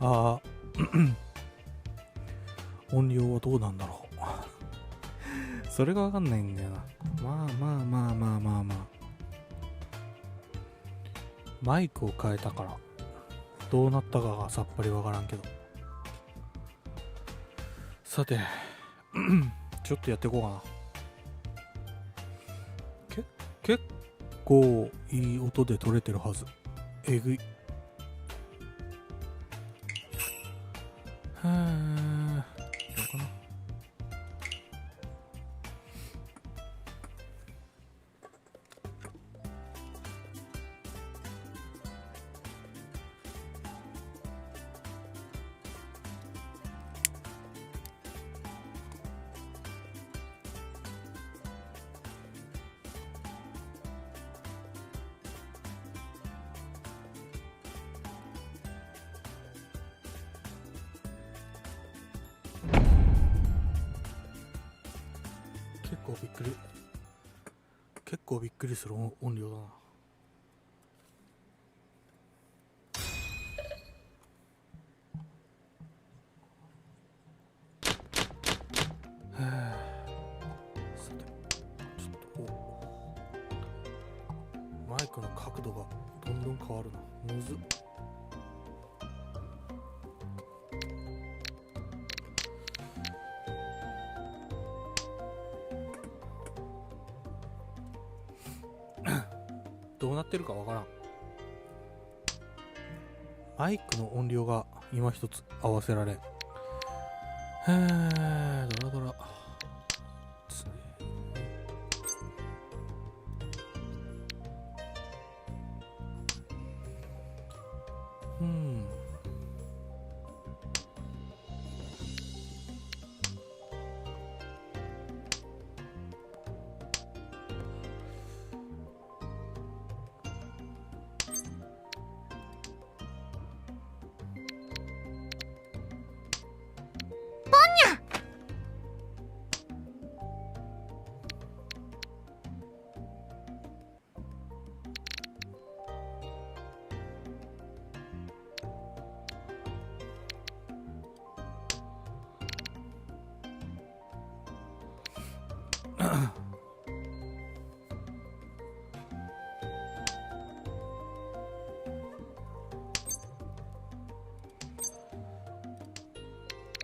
ああ音量はどうなんだろうそれがわかんないんだよな。まあマイクを変えたからどうなったかがさっぱりわからんけど、さてちょっとやっていこうかな。結構いい音で撮れてるはず。えぐい。どうかな。結構びっくりする音量だな。さてちょっとマイクの角度がどんどん変わるな。むずっ。どうなってるかわからん。マイクの音量が今一つ合わせられん。ドラドラ。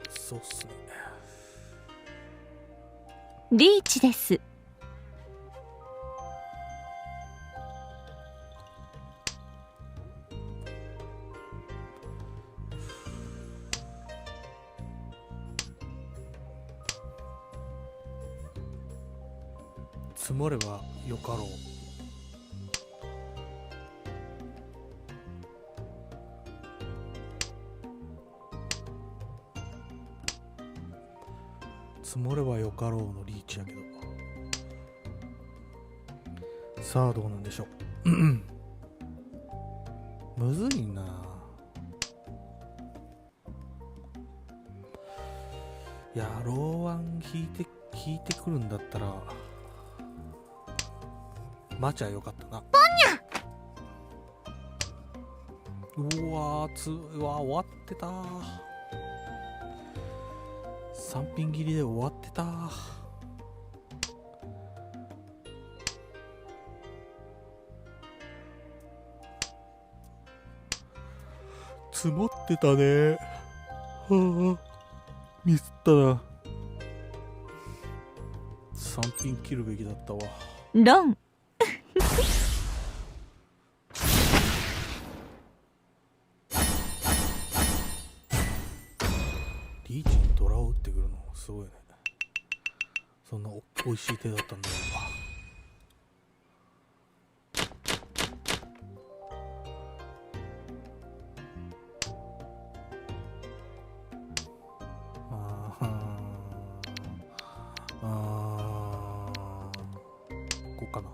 そうっすね。リーチです。積もればよかろう。積もればよかろうのリーチやけど、さあどうなんでしょうむずいな。いや、ローワン引いてくるんだったらマチャよかったな。うわー、終わってたー。3品切りで終わってたー。積もってたね。はあ、ミスったな。3品切るべきだったわ。ロンリーチにドラを打ってくるのすごいね。そんな美味しい手だったんだろうか。こうかな。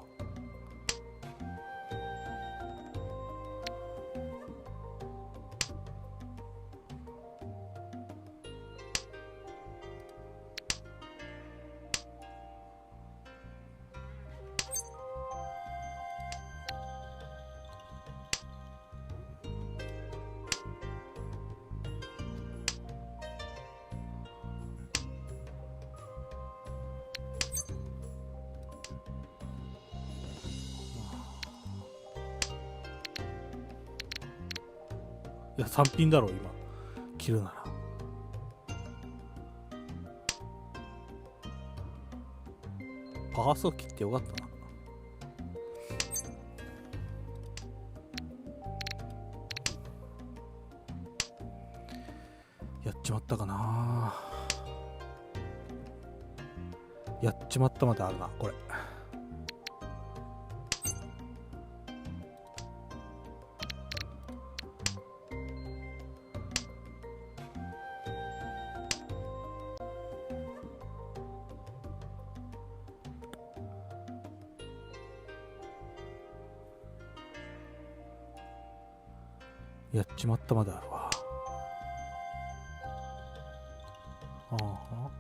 や3品だろ今切るなら。パーソ切ってよかったな。やっちまったかな。やっちまったまであるなこれ。やっちまったまであるわ。ああ。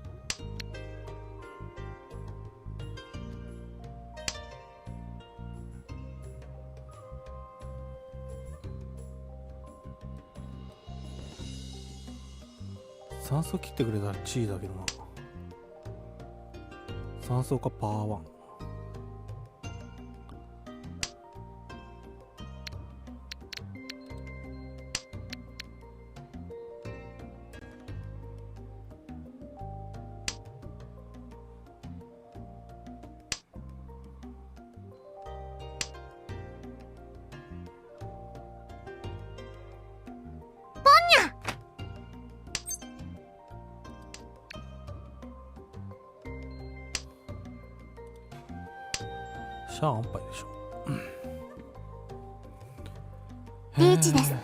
酸素切ってくれたらチーだけどな。酸素かパワーワン。シャア安牌でしょ。リーチです。こ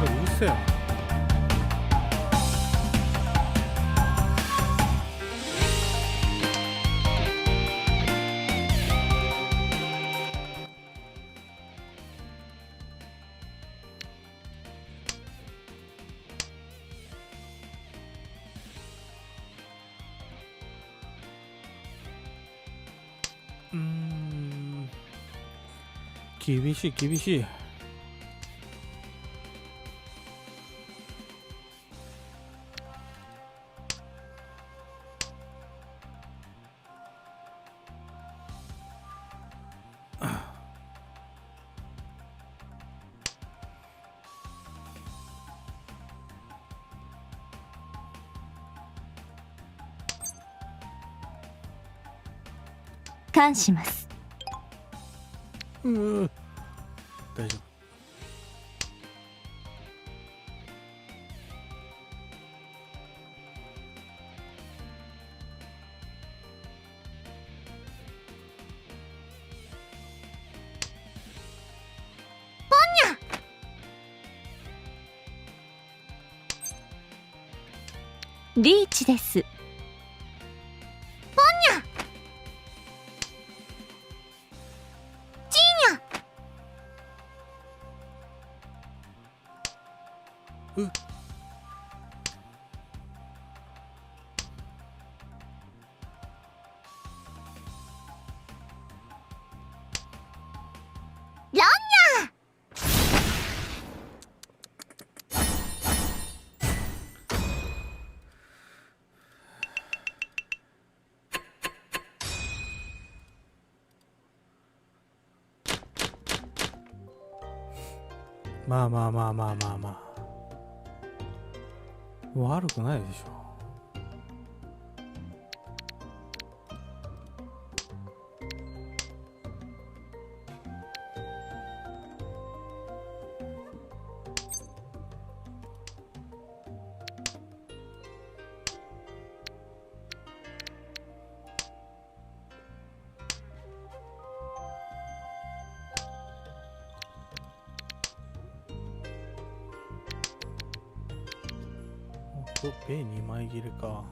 れうるせえな。厳しい厳しい。感します。大丈夫。リーチです。うっ。まあまあまあまあまあまあ悪くないでしょ。ペ2枚切れか。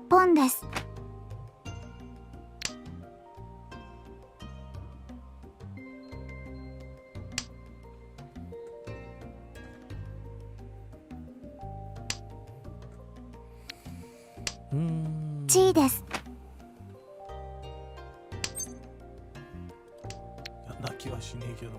ポンです。チーです。やんな気はしねえけど。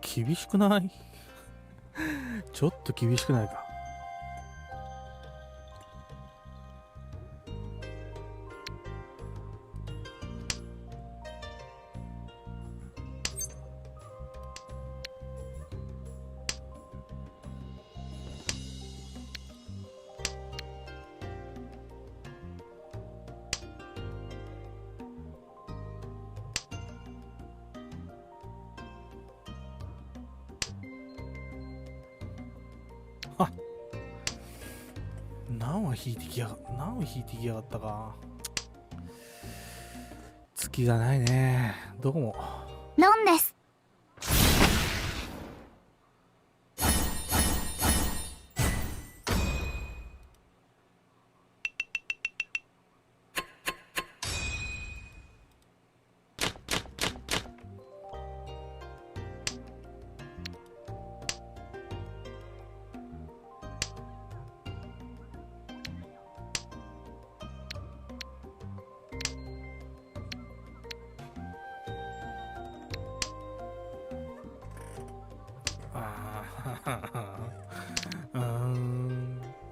厳しくない？ちょっと厳しくないか。あ、何は引いてきやがったか。月がないね。どこも。ロンです。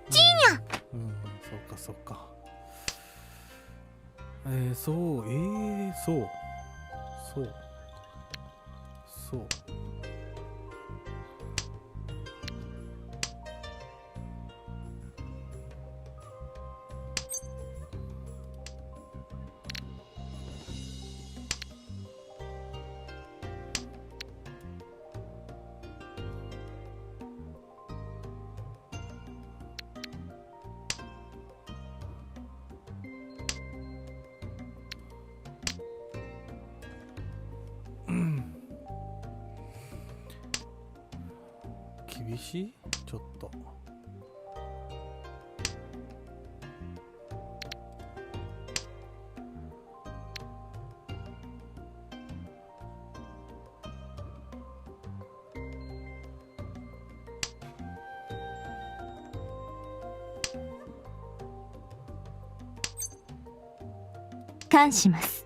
ジーニャ。そうか。そう。厳しい？ちょっと。感します。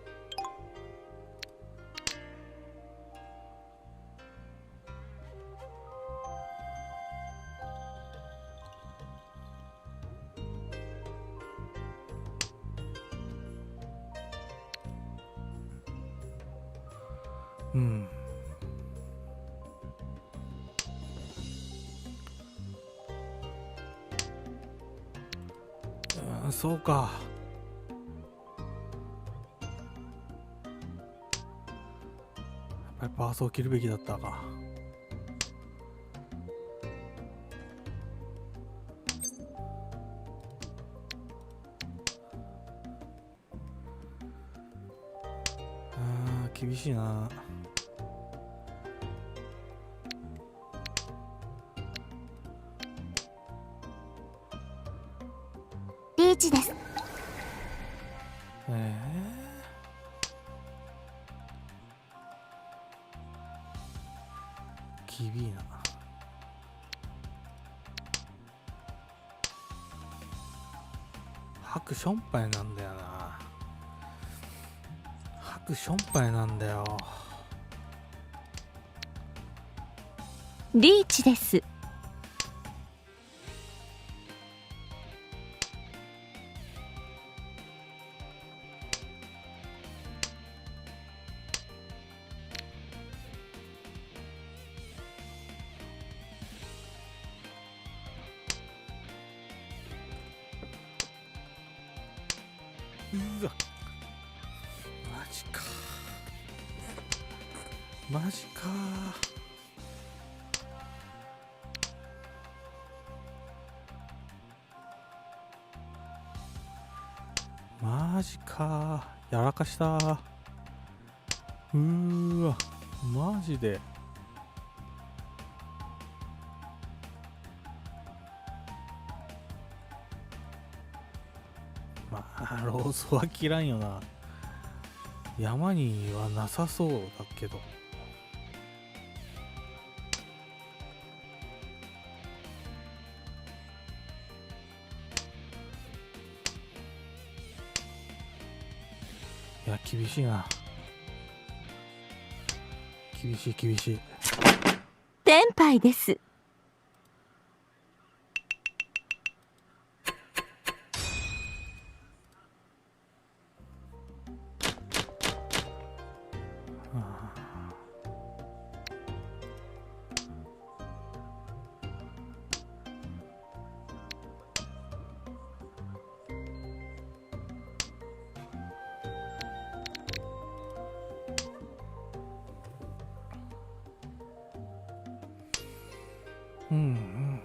そうか。やっぱりパースを切るべきだったか。厳しいな。リーチです。厳いな。白ションパイなんだよな。白ションパイなんだよ。リーチです。うわ、マジか。マジか。マジか。やらかした。うーわ、マジで。まあローソは切らんよな。山にはなさそうだけど。いや厳しいな。厳しい厳しい。天杯です。うんうん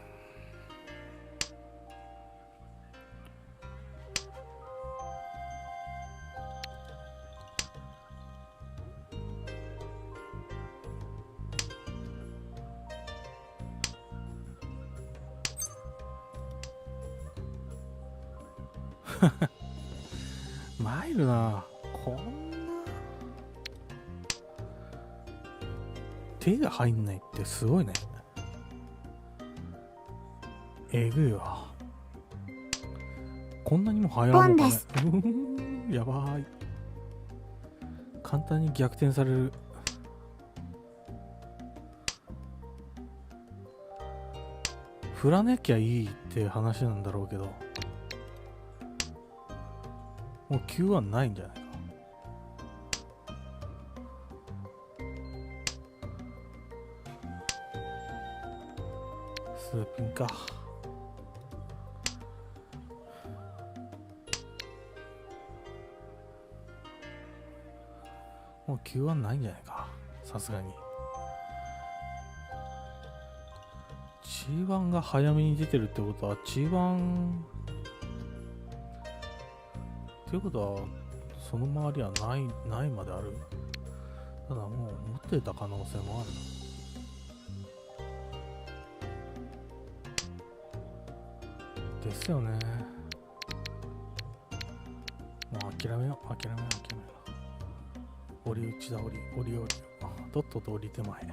参るな。こんな手が入んないってすごいね。えぐいわ。こんなにも入らんのかね。やばい。簡単に逆転される。振らなきゃいいって話なんだろうけど、もう Q1 ないんじゃないか。スーピンか。もう Q1 ないんじゃないか、さすがに。G1 が早めに出てるってことは G1 っていうことはその周りはないまである。ただもう持ってた可能性もあるな。ですよね。もう諦めよう。折り打ちだ、折り。とっとと降りてまえ。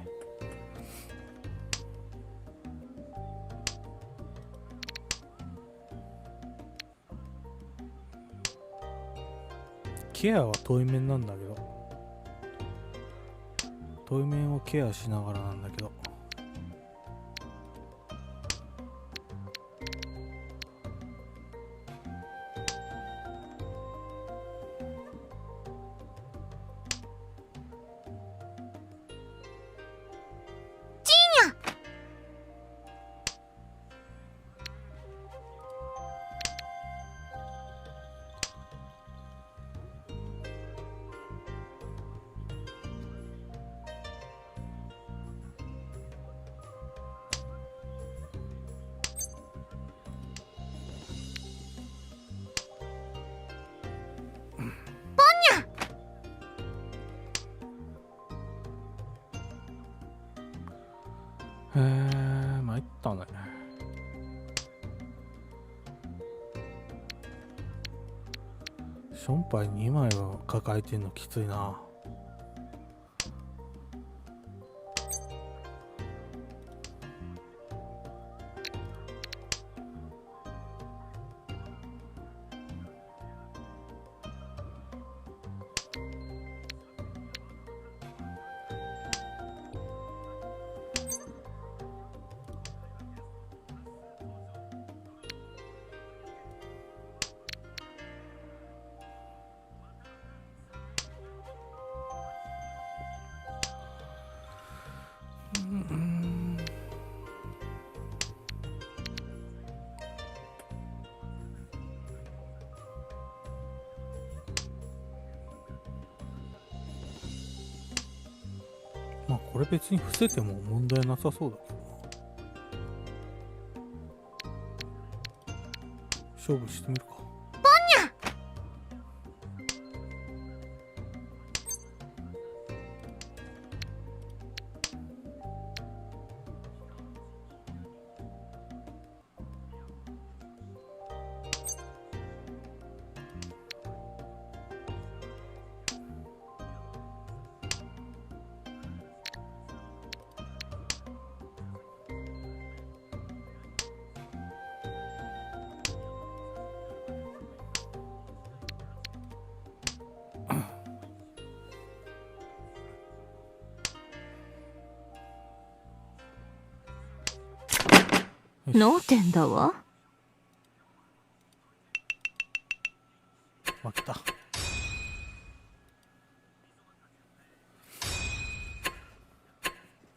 ケアは遠い面なんだけど、遠い面をケアしながらなんだけど、参ったね。ションパイ2枚は抱えてんのきついな。まあこれ別に伏せても問題なさそうだけどな。勝負してみるか。よし脳天だわ。負けた。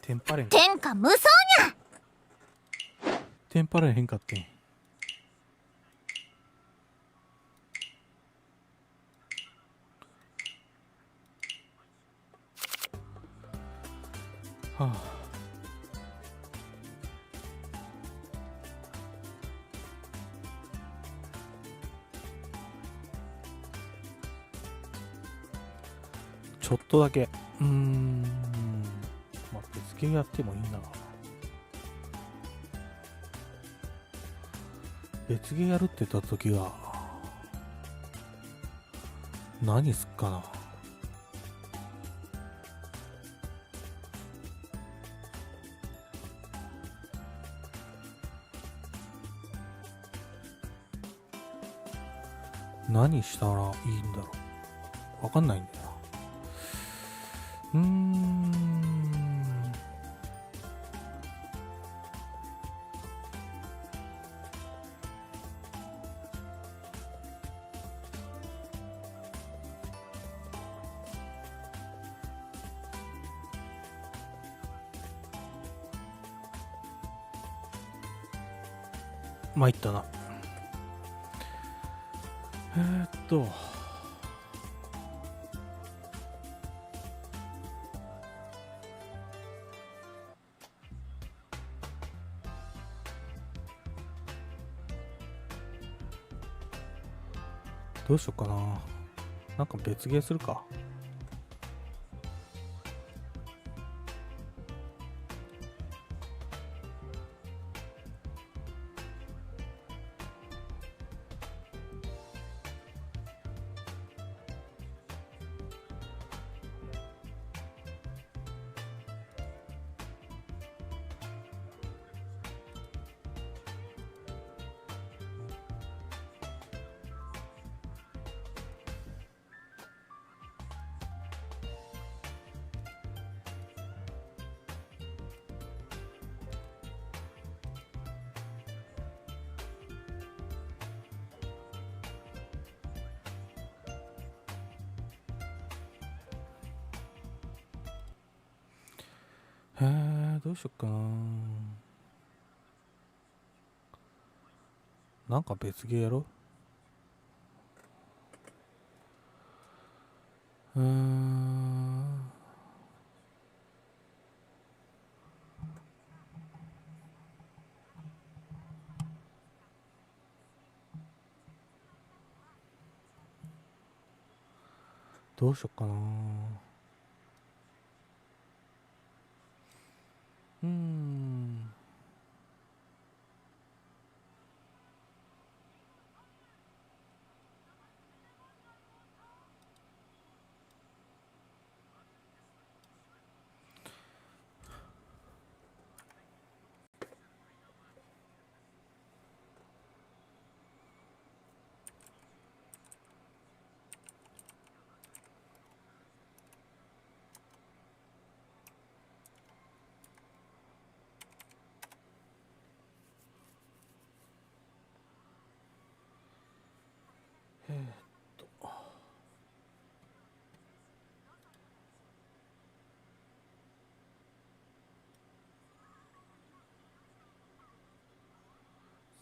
テンパれんか。天下無双にゃ。テンパれへんかってん。はあ。ちょっとだけまあ別ゲーやってもいいな。別ゲーやるって言った時は何すっかな。何したらいいんだろう。わかんないんだよな。参ったな。どうしようかな。なんか別ゲーするか。どうしよっかな。なんか別ゲーやろう。どうしよっかな。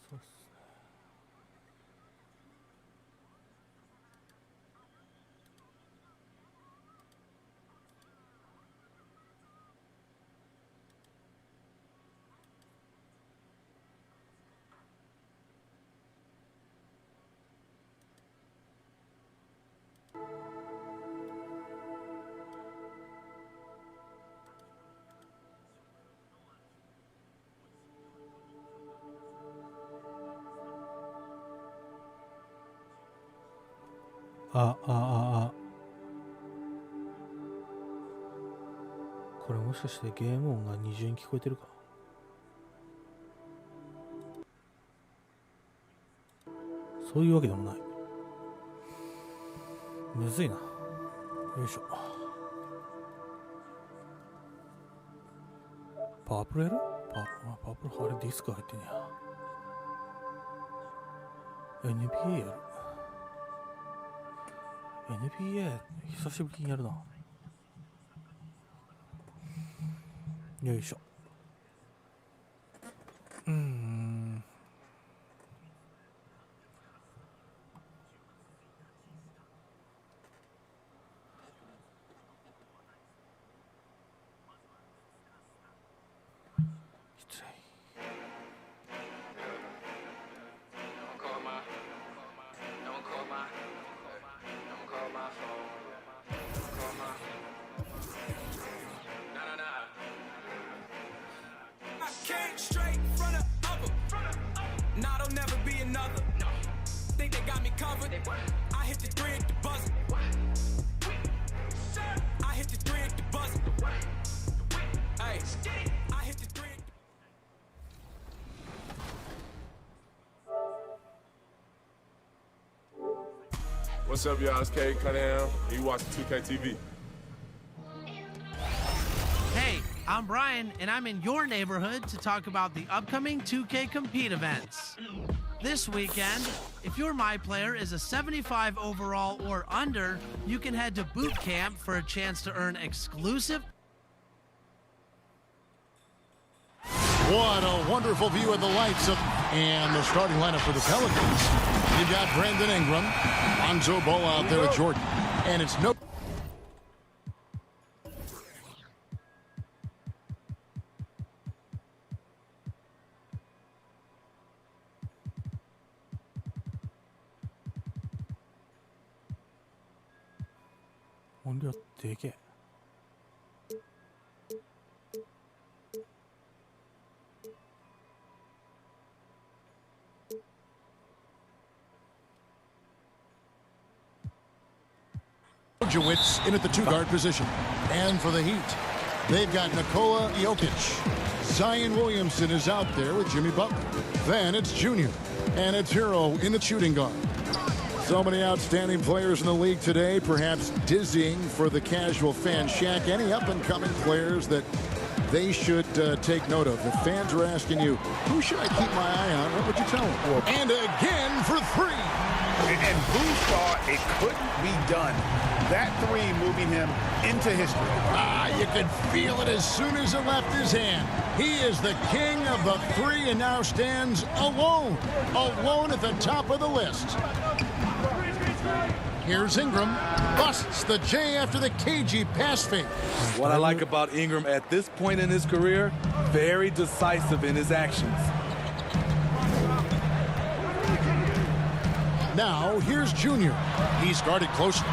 そうっすね。これもしかしてゲーム音が二重に聞こえてるか。そういうわけでもない。むずいな。よいしょ。パープルやる？パープル、あれディスク入ってんねや。NBA やる。NBA 久しぶりにやるな。よいしょ。失礼。Straight front of other. Nah, there'll never be another. Think they got me covered. I hit the three at the buzzer. I hit the three at the buzzer. Hey, I hit the three. What's up, y'all? It's Cade Cunningham. You watching 2K TV. Hey, I'm Brian, and I'm in your neighborhood to talk about the upcoming 2K Compete events. This weekend, if your My Player is a 75 overall or under, you can head to Boot Camp for a chance to earn exclusive. What a wonderful view of the lights of and the starting lineup for the Pelicans. You got Brandon Ingram, Lonzo Ball out there with Jordan, and it's no.音量でけえ。In at the two-guard position. And for the Heat, they've got Nikola Jokic. Zion Williamson is out there with Jimmy Butler. Then it's Junior. And it's Hero in the shooting guard. So many outstanding players in the league today, perhaps dizzying for the casual fan. Shaq, any up-and-coming players that they should take note of? If fans are asking you, who should I keep my eye on, what would you tell them? Well, and again for three. And who thought it couldn't be done? That three moving him into history. You could feel it as soon as it left his hand. He is the king of the three and now stands alone. Alone at the top of the list. Here's Ingram. Busts the J after the cagey pass fake. What I like about Ingram at this point in his career, very decisive in his actions. Now, here's Junior. He's guarded closely.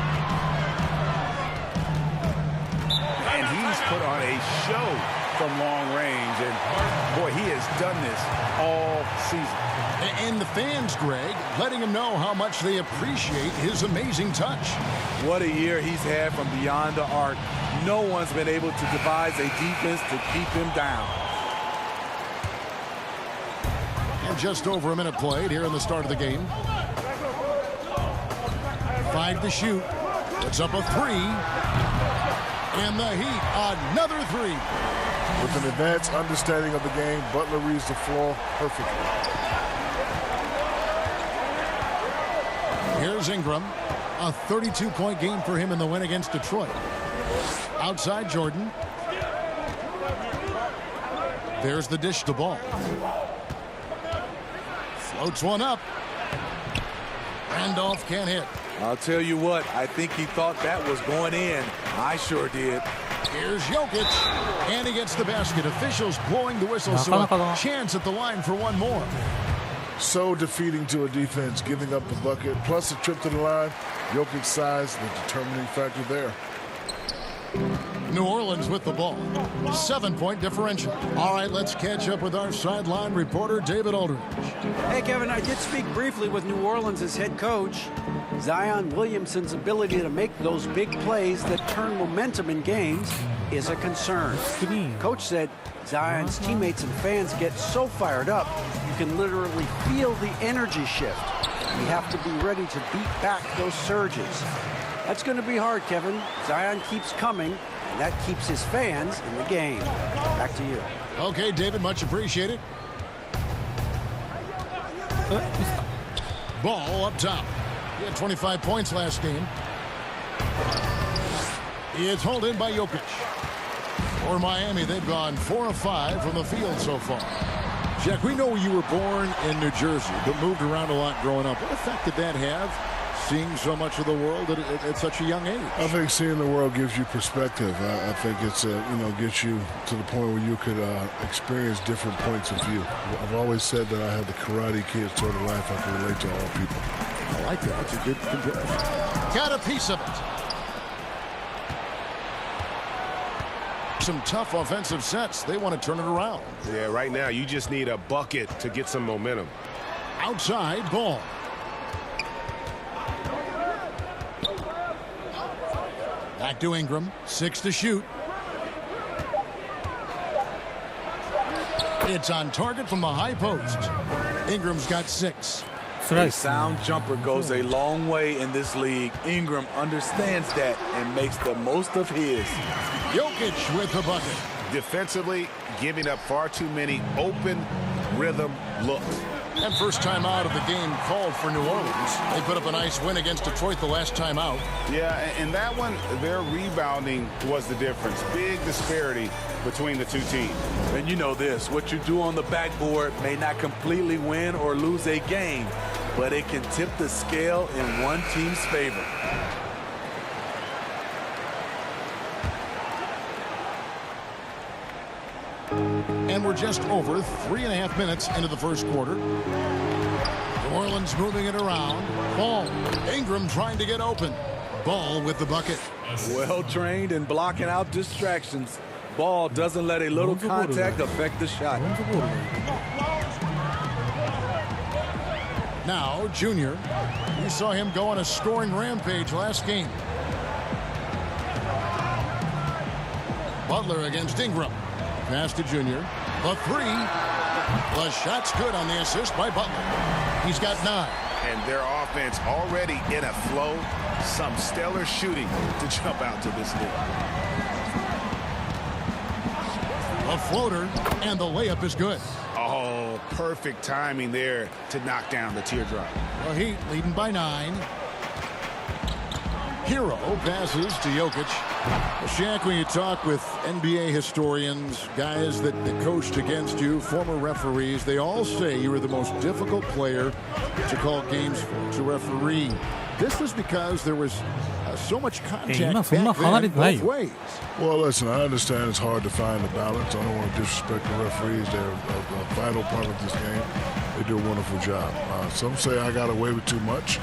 And he's put on a show from long range. And, boy, he has done this all season. And the fans, Greg, letting him know how much they appreciate his amazing touch. What a year he's had from beyond the arc. No one's been able to devise a defense to keep him down. And just over a minute played here in the start of the game. 5 to shoot. Puts up a three. And the Heat, another three. With an advanced understanding of the game, Butler reads the floor perfectly. Here's Ingram. A 32-point game for him in the win against Detroit. Outside Jordan. There's the dish to Ball. Floats one up. Randolph can't hit. I'll tell you what, I think he thought that was going in. I sure did. Here's Jokic, and he gets the basket. Officials blowing the whistle, so a chance at the line for one more. So defeating to a defense, giving up the bucket, plus a trip to the line. Jokic's size, the determining factor there. New Orleans with the ball. 7-point differential. All right, let's catch up with our sideline reporter, David Aldridge. Hey, Kevin, I did speak briefly with New Orleans' head coach. Zion Williamson's ability to make those big plays that turn momentum in games is a concern. Coach said Zion's teammates and fans get so fired up, you can literally feel the energy shift. You have to be ready to beat back those surges. That's going to be hard, Kevin. Zion keeps coming, and that keeps his fans in the game. Back to you. Okay, David, much appreciated. Ball up top. He had 25 points last game. It's hauled in by Jokic. For Miami, they've gone 4 of 5 from the field so far. Jack, we know you were born in New Jersey, but moved around a lot growing up. What effect did that have, seeing so much of the world at such a young age? I think seeing the world gives you perspective. I think it's gets you to the point where you could experience different points of view. I've always said that I have the Karate Kid sort of life I can relate to all people. I like that. That's a good comparison. Got a piece of it. Some tough offensive sets. They want to turn it around. Yeah, right now you just need a bucket to get some momentum. Outside Ball. Back to Ingram. 6 to shoot. It's on target from the high post. Ingram's got 6. A sound jumper goes a long way in this league. Ingram understands that and makes the most of his. Jokic with the bucket. Defensively, giving up far too many open rhythm looks. And first time out of the game called for New Orleans. They put up a nice win against Detroit the last time out. Yeah, and that one, their rebounding was the difference. Big disparity between the two teams. And you know this, what you do on the backboard may not completely win or lose a game, but it can tip the scale in one team's favor. And we're just over 3.5 minutes into the first quarter. New Orleans moving it around. Ball. Ingram trying to get open. Ball with the bucket. Well trained in blocking out distractions. Ball doesn't let a little contact affect the shot. Now, Junior. We saw him go on a scoring rampage last game. Butler against Ingram. Pass to Junior. The 3. The shot's good on the assist by Butler. He's got 9. And their offense already in a flow. Some stellar shooting to jump out to this lead. A floater, and the layup is good. Oh, perfect timing there to knock down the teardrop. The Heat leading by 9. Hero passes to Jokic. Shaq, when you talk with NBA historians, guys that coached against you, former referees, they all say you were the most difficult player to call games for, to referee. This was because there was so much contact back then both ways. Well, listen, I understand it's hard to find a balance. I don't want to disrespect the referees. They're a vital part of this game. They do a wonderful job. Some say I got away with too much,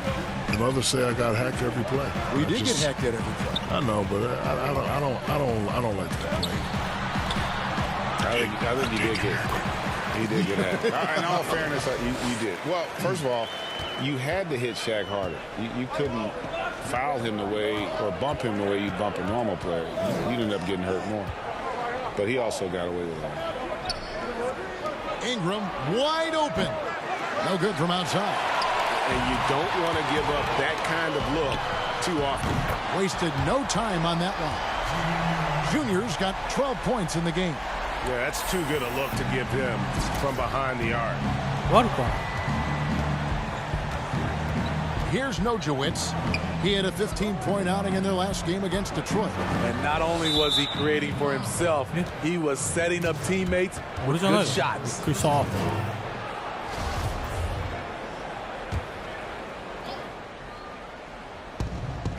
and others say I got hacked every play. We did get hacked at every play. I know, but I don't like that play. I think he did get hacked. In all fairness, you did. Well, first of all, you had to hit Shaq harder. You couldn't foul him the way or bump him the way you bump a normal player. You'd end up getting hurt more. But he also got away with it. Ingram wide open. No good from outside. And you don't want to give up that kind of look too often. Wasted no time on that one. Junior's got 12 points in the game. Yeah, that's too good a look to give him from behind the arc. Here's Nojewicz. He had a 15-point outing in their last game against Detroit. And not only was he creating for himself, he was setting up teammates with good shots.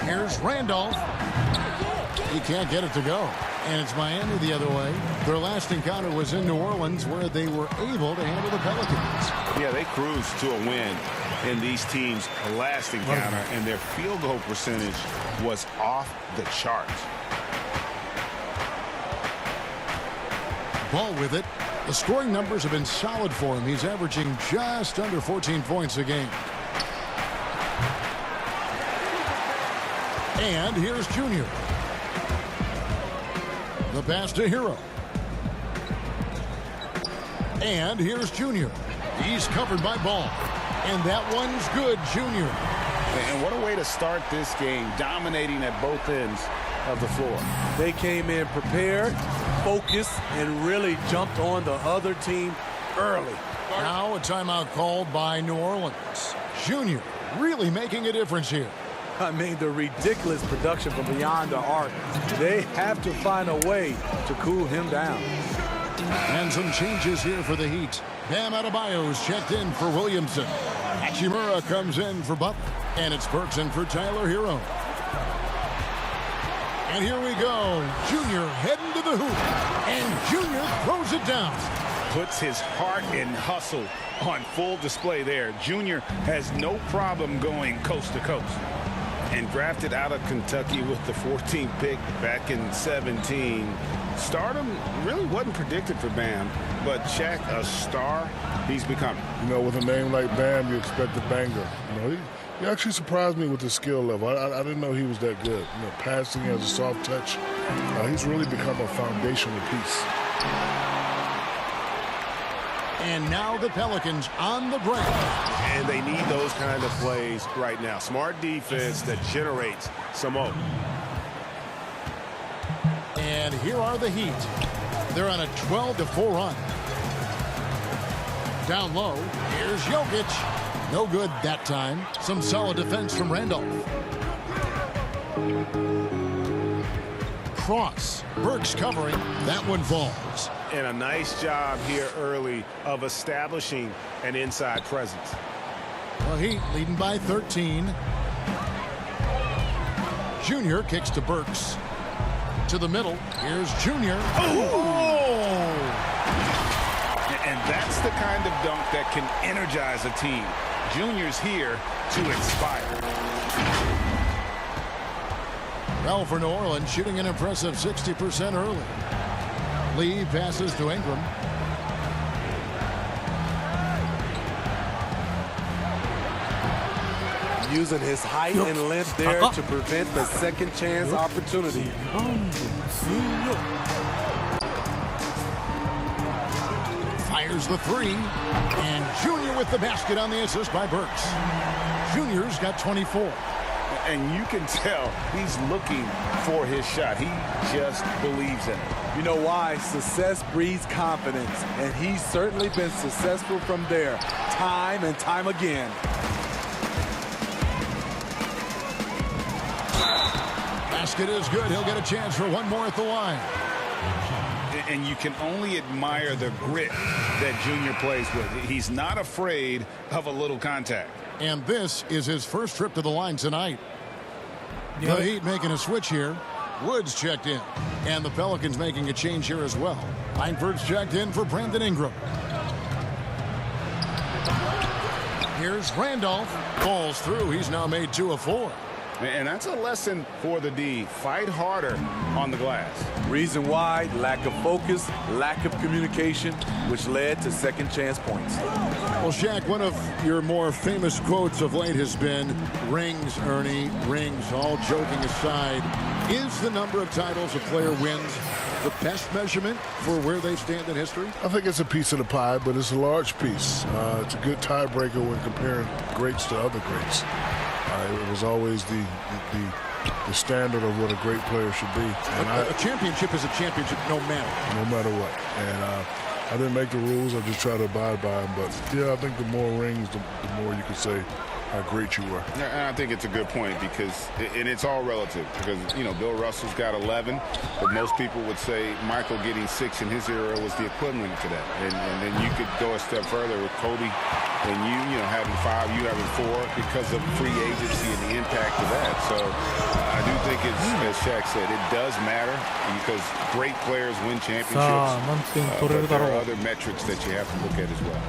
Here's Randolph. He can't get it to go. And it's Miami the other way. Their last encounter was in New Orleans, where they were able to handle the Pelicans. Yeah, they cruised to a win in these teams' last encounter, and their field goal percentage was off the charts. Ball with it. The scoring numbers have been solid for him. He's averaging just under 14 points a game. And here's Junior. The pass to Hero. And here's Junior. He's covered by Ball. And that one's good, Junior. And what a way to start this game, dominating at both ends of the floor. They came in prepared, focused, and really jumped on the other team early. Now a timeout called by New Orleans. Junior really making a difference here. I mean, the ridiculous production from beyond the arc. They have to find a way to cool him down. And some changes here for the Heat. Bam Adebayo's checked in for Williamson. Hachimura comes in for Butler. And it's Burks in for Tyler Hero. And here we go. Junior heading to the hoop. And Junior throws it down. Puts his heart and hustle on full display there. Junior has no problem going coast to coast. And drafted out of Kentucky with the 14th pick back in 17. Stardom really wasn't predicted for Bam, but Shaq, a star, he's becoming. You know, with a name like Bam, you expect a banger. You know, he actually surprised me with his skill level. I didn't know he was that good. You know, passing, has a soft touch. He's really become a foundational piece. And now the Pelicans on the break. And they need those kind of plays right now. Smart defense that generates some more. And here are the Heat. They're on a 12-4 run. Down low, here's Jokic. No good that time. Some solid defense from Randolph. Cross. Burks covering. That one falls. And a nice job here early of establishing an inside presence. The Heat leading by 13. Junior kicks to Burks. To the middle. Here's Junior. Oh! And that's the kind of dunk that can energize a team. Junior's here to inspire. Well, for New Orleans, shooting an impressive 60% early. Lee passes to Ingram. Using his height and length there to prevent the second chance opportunity. Fires the three. And Junior with the basket on the assist by Burks. Junior's got 24. And you can tell he's looking for his shot. He just believes in it. You know why? Success breeds confidence, and he's certainly been successful from there, time and time again. Basket is good. He'll get a chance for one more at the line. And you can only admire the grit that Junior plays with. He's not afraid of a little contact. And this is his first trip to the line tonight. The Heat making a switch here. Woods checked in. And the Pelicans making a change here as well. Langford's checked in for Brandon Ingram. Here's Randolph. Falls through. He's now made 2 of 4. And that's a lesson for the D. Fight harder on the glass. Reason why? Lack of focus, lack of communication, which led to second chance points. Well, Shaq, one of your more famous quotes of late has been, rings, Ernie, rings. All joking aside, is the number of titles a player wins the best measurement for where they stand in history? I think it's a piece of the pie, but it's a large piece. It's a good tiebreaker when comparing greats to other greats. It was always the standard of what a great player should be. And a championship is a championship no matter. No matter what. And I didn't make the rules. I just try to abide by them. But, yeah, I think the more rings, the more you can say how great you were. And I think it's a good point because, and it's all relative because, you know, Bill Russell's got 11, but most people would say Michael getting 6 in his era was the equivalent to that. And then you could go a step further with Kobe and you know, having 5, you having 4 because of free agency and the impact of that. So I do think it's, as Shaq said, it does matter because great players win championships, but there are other metrics that you have to look at as well.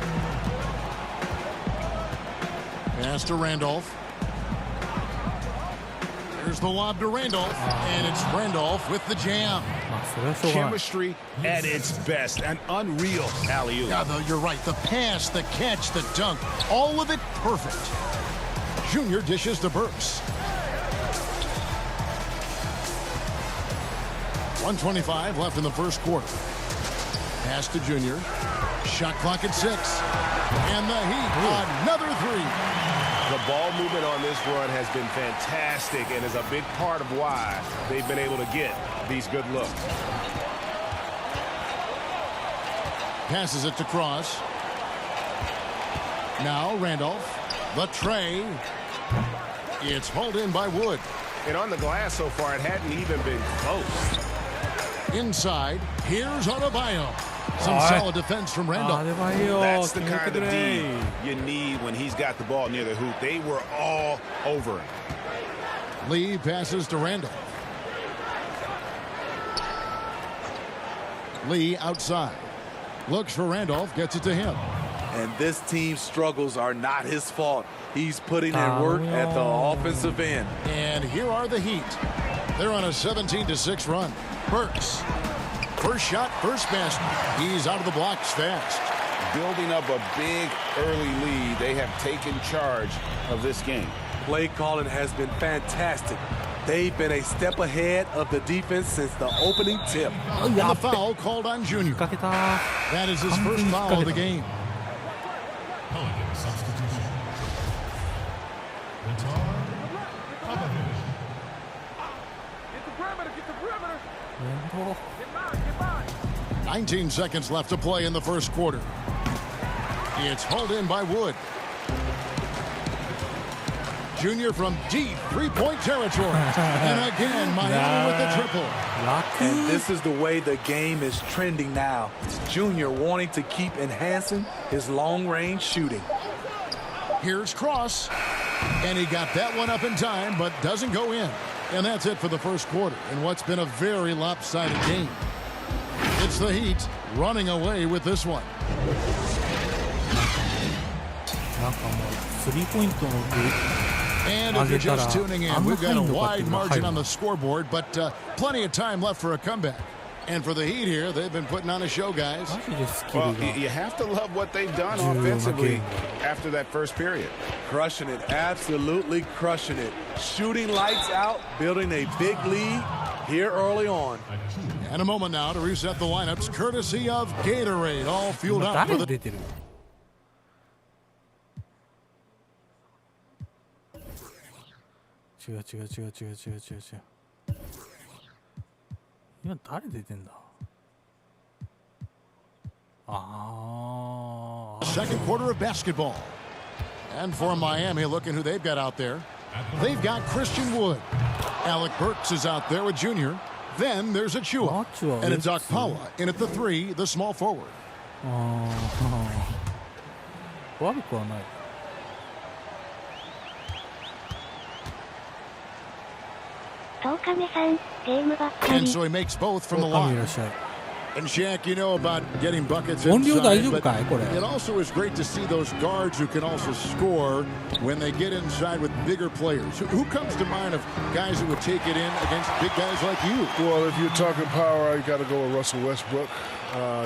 Pass to Randolph. Here's the lob to Randolph, and it's Randolph with the jam. Chemistry at its best, an unreal alley-oop. Yeah, though, you're right. The pass, the catch, the dunk, all of it perfect. Junior dishes to Burks. 1:25 left in the first quarter. Pass to Junior. Shot clock at 6. And the Heat, another 3. The ball movement on this run has been fantastic and is a big part of why they've been able to get these good looks. passes it to Cross. Now Randolph. The tray. It's hauled in by Wood. And on the glass so far, it hadn't even been close. Inside, here's Adebayo. Some solid defense from Randolph. That's the kind of D you need when he's got the ball near the hoop. They were all over him. Lee passes to Randolph. Lee outside. Looks for Randolph, gets it to him. And this team's struggles are not his fault. He's putting in work at the offensive end. And here are the Heat. They're on a 17-6 run. Burks. First shot, first basket. He's out of the blocks fast. Building up a big early lead, they have taken charge of this game. Play calling has been fantastic. They've been a step ahead of the defense since the opening tip. And the foul called on Junior. That is his first foul of the game. Get the perimeter, get the perimeter. 19 seconds left to play in the first quarter. It's hauled in by Wood. Junior from deep three-point territory. And again, Miami with the triple. And this is the way the game is trending now. It's Junior wanting to keep enhancing his long-range shooting. Here's Cross. And he got that one up in time, but doesn't go in. And that's it for the first quarter in what's been a very lopsided game. It's the Heat running away with this one. And if you're just tuning in, we've got a wide margin on the scoreboard, but plenty of time left for a comeback. And for the Heat here, they've been putting on a show, guys. Well, you have to love what they've done offensively after that first period. Crushing it, absolutely crushing it. Shooting lights out, building a big lead here early on. And a moment now to reset the lineups, courtesy of Gatorade, all fueled up for the... Second quarter of basketball. And for Miami, looking who they've got out there. They've got Christian Wood. Alec Burks is out there with Junior. Then there's Achua. And it's Okpawa in at the three, the small forward. And so he makes both from the line. And Shaq, you know about getting buckets inside, but it also is great to see those guards who can also score when they get inside with bigger players. Who comes to mind of guys who would take it in against big guys like you? Well, if you're talking power, you got to go with Russell Westbrook,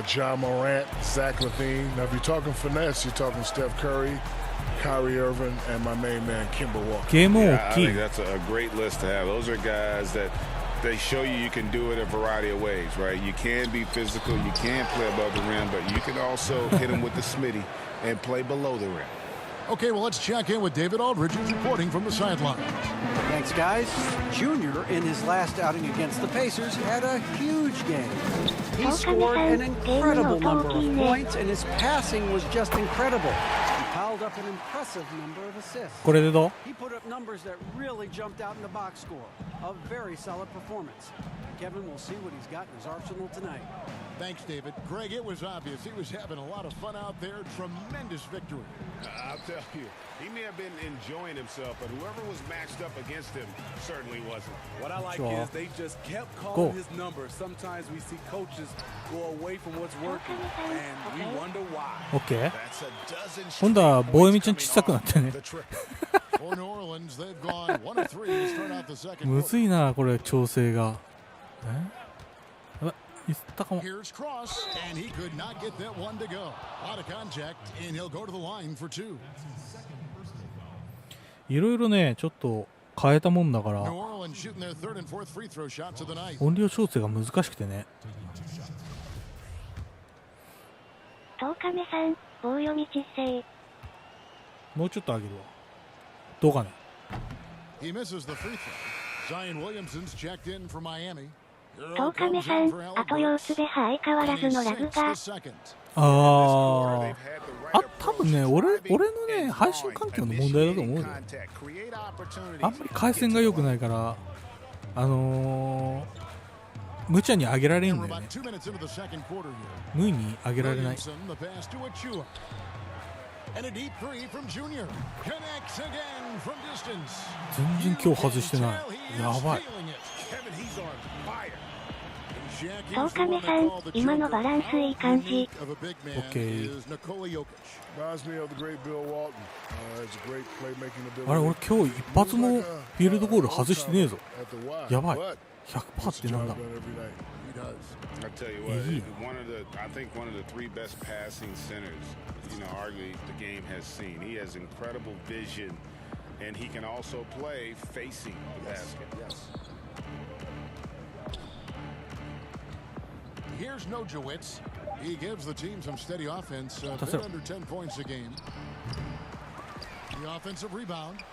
John Morant, Zach LaVine. Now, if you're talking finesse, you're talking Steph Curry, Kyrie Irving, and my main man, Kemba Walker. Yeah, I think that's a great list to have. Those are guys that they show you can do it a variety of ways, right? You can be physical, you can play above the rim, but you can also hit them with the smitty and play below the rim. Okay, well, let's check in with David Aldridge, who's reporting from the sideline. Thanks, guys. Junior, in his last outing against the Pacers, had a huge game. He scored an incredible number of points, and his passing was just incredible. Piled up an impressive number of assists. He put up numbers that really jumped out in the box score. A very solid performance. Kevin will see what he's got in his arsenal tonight. Thanks, David. Greg, it was obvious he was having a lot of fun out there. Tremendous victory. I'll tell you, he may have been enjoying himself, but whoever was matched up against him certainly wasn't. What I like is they just kept calling his number. Sometimes we see coaches go away from what's working, and we wonder why. OK。 That's a dozen 今度は棒読みちゃん小さくなってね。 For New Orleans, they've gone 1 of 3 to start out the second. むずいな、これ調整が。Here's Cross, and he could not get that one to go. Out of contact, and he'll go to the line for 2. いろいろね、ちょっと変えたもんだから、 New Orleans shooting their third and fourth free throw shots of the night. 音量調整が難しくてね。10日目さん、棒読み実践。もうちょっと上げるわ。どうかね。 He misses the free throw. Zion Williamson's checked in for Miami. 10日目さん、あと腰つべ相変わらずのラグが。多分ね、俺のね、配信環境の問題だと思うよ。あんまり回線が良くないから、無茶に上げられんだよね。無に上げられない。全然今日外してない。やばい。10日目さん、今のバランスいい感じ。あれ、俺今日一発もフィールドゴール外してねえぞ。やばい。100% ってなんだ。I tell you what, I think one of the three best passing centers, arguably the game has seen. He has incredible vision, and he can also play facing the basket. Yes. Here's Nojewicz. He gives the team some steady offense, a bit under 10 points a game. The offensive rebound.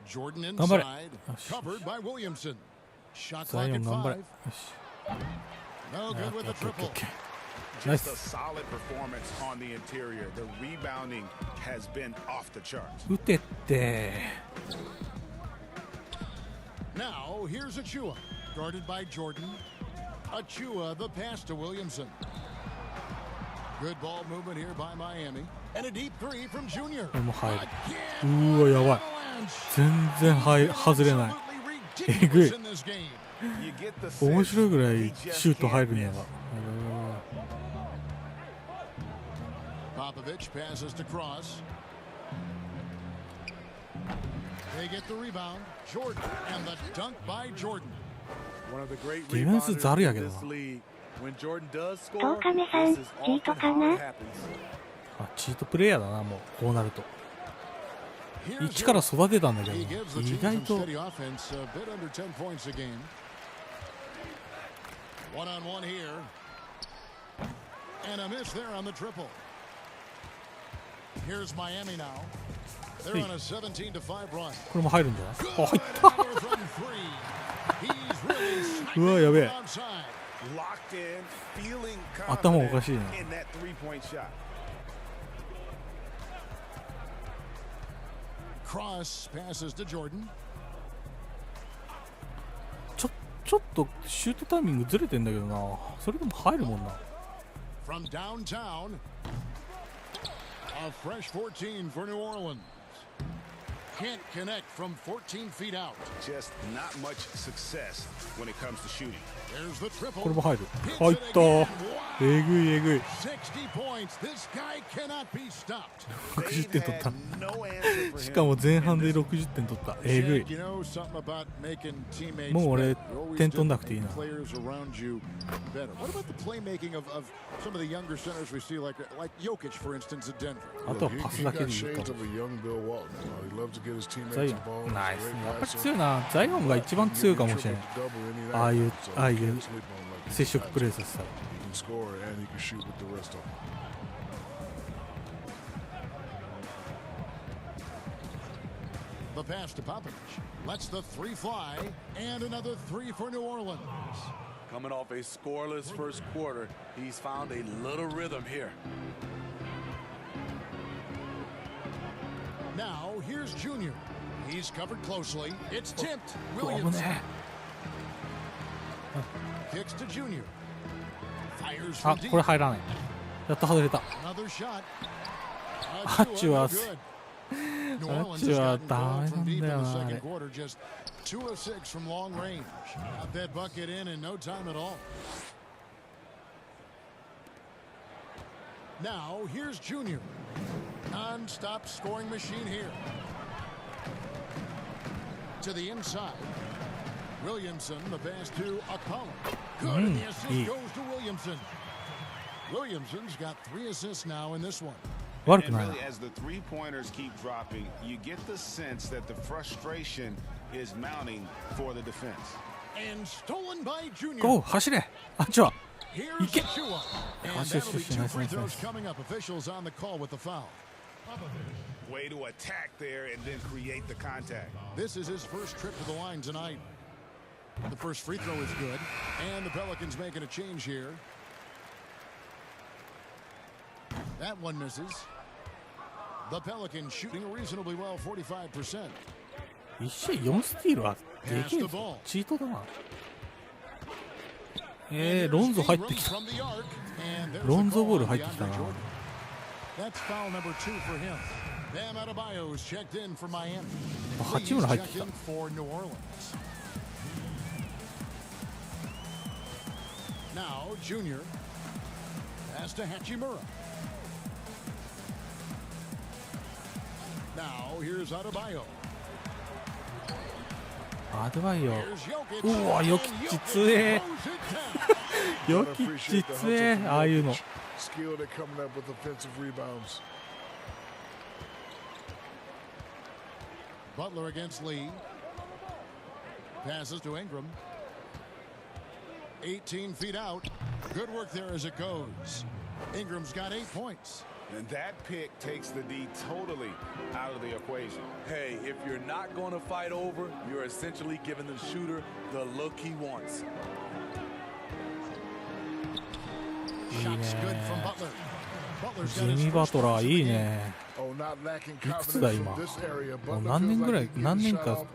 Jordan inside, covered by Williamson. Shot clock at 5. No good with the triple. Just a solid performance on the interior. The rebounding has been off the charts. Now here's Achua, guarded by Jordan. Achua, the pass to Williamson. Good ball movement here by Miami. And a deep three from Junior. うわ、やばい。全然外れない。えぐい。面白いぐらいシュート入るんやが。Popovich passes to Cross. They get the rebound. Jordan and the dunk by Jordan. One of the great ディフェンスザルやけどな。10日目さん、チートかな？チートプレイヤーだな、もうこうなると。一から育てたんだけど、意外と。これも入るんじゃない？あ、入った。うわ、やべえ。頭おかしいな。Cross passes to Jordan. ちょっとシュートタイミングずれてんだけどな。それでも入るもんな。From downtown, a fresh 14 for New Orleans. Can't connect from 14 feet out. Just not much success when it comes to shooting. There's the triple. これも入る。入った。えぐいえぐい。60 points. This guy cannot be stopped. 60点取った。しかも前半で60点取った。えぐい。もう俺点取んなくていいな。What about the playmaking of some of the younger centers we see, like Jokic, for instance, at Denver? あとはパスだけでいいか。ザイオン、ナイス。やっぱり強いな。ザイオンが一番強いかもしれない。ああいう接触プレーさせたら。The pass to Popovich lets the three fly, and another three for New Orleans. Coming off a scoreless first quarter, he's found a little rhythm here. Now here's Junior. He's covered closely. It's tipped. Williams kicks to Junior. Fires from deep. これ入らない。やっと外れた。Another shot. あっちはダメなんだよな。あれ。 2 of 6 from long range. Got that bucket in no time at all. Now here's Junior. Non-stop scoring machine here. To the inside. Williamson, the pass to Akpala. Good, and the assist goes to Williamson. Williamson's got 3 assists now in this one. And really, as the three-pointers keep dropping, you get the sense that the frustration is mounting for the defense. And stolen by Junior. Go, 走れ。あっちは。行け。And that'll be 2 free throws coming up. Officials on the call with the foul. Way to attack there and then create the contact. This is his first trip to the line tonight. The first free throw is good, and the Pelicans making a change here. That one misses. The Pelicans shooting reasonably well, 45%. 1試合4スティールはできるぞ。チートだな。ロンゾ入ってきた。ロンゾボール入ってきたな。That's foul number 2 for him. Bam Adebayo's checked in for Miami. 八村入ってきた。 For New Orleans. Now Junior pass to Hachimura. Now here's Adebayo. アデバイオ。うわ、ヨキッチ強え。ヨキッチ強え。ああいうの。Skilled at coming up with offensive rebounds. Butler against Lee. Passes to Ingram. 18 feet out. Good work there as it goes. Ingram's got 8 points. And that pick takes the D totally out of the equation. Hey, if you're not going to fight over, you're essentially giving the shooter the look he wants. Shots good from Butler. Butler's ジ got ミ his ー・バ first トラー points いい of the game. ね。Oh, not lacking いくつだ confidence 今。 from this area. もう Butler 何 feels 年ぐら like い he 何 can 年 shut か out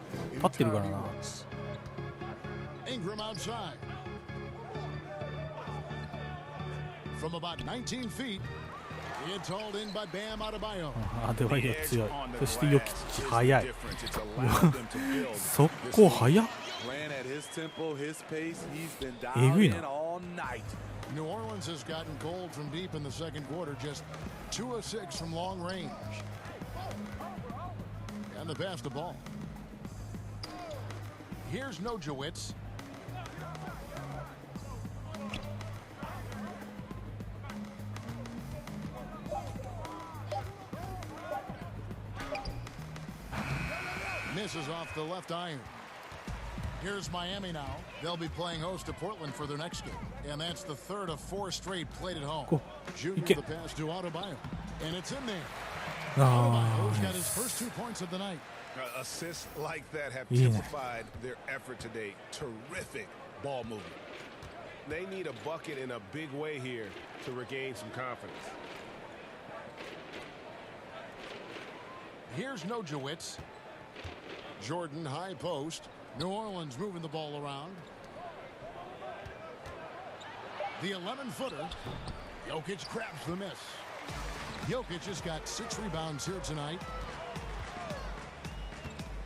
経ってるから anytime he な。 wants. Ingram outside. From about 19 feet, it's hauled in by Bam Adebayo. アデバイオ強い。そしてヨキッチ速い。速攻速っ。 Playing at his tempo, his pace, he's been えぐい dialed な。 in all night. New Orleans has gotten cold from deep in the second quarter, just 2 of 6 from long range. And the pass the ball. Here's Nojewicz. Misses off the left iron. Here's Miami now. They'll be playing host to Portland for their next game. And that's the third of 4 straight played at home. Junior with the pass to Adebayo. And it's in there. Adebayo's got his first 2 points of the night. Assists like that have いいね。 typified their effort today. Terrific ball movement. They need a bucket in a big way here to regain some confidence. Here's Nojewicz. Jordan high post. New Orleans moving the ball around. The 11-footer. Jokic grabs the miss. Jokic has got 6 rebounds here tonight.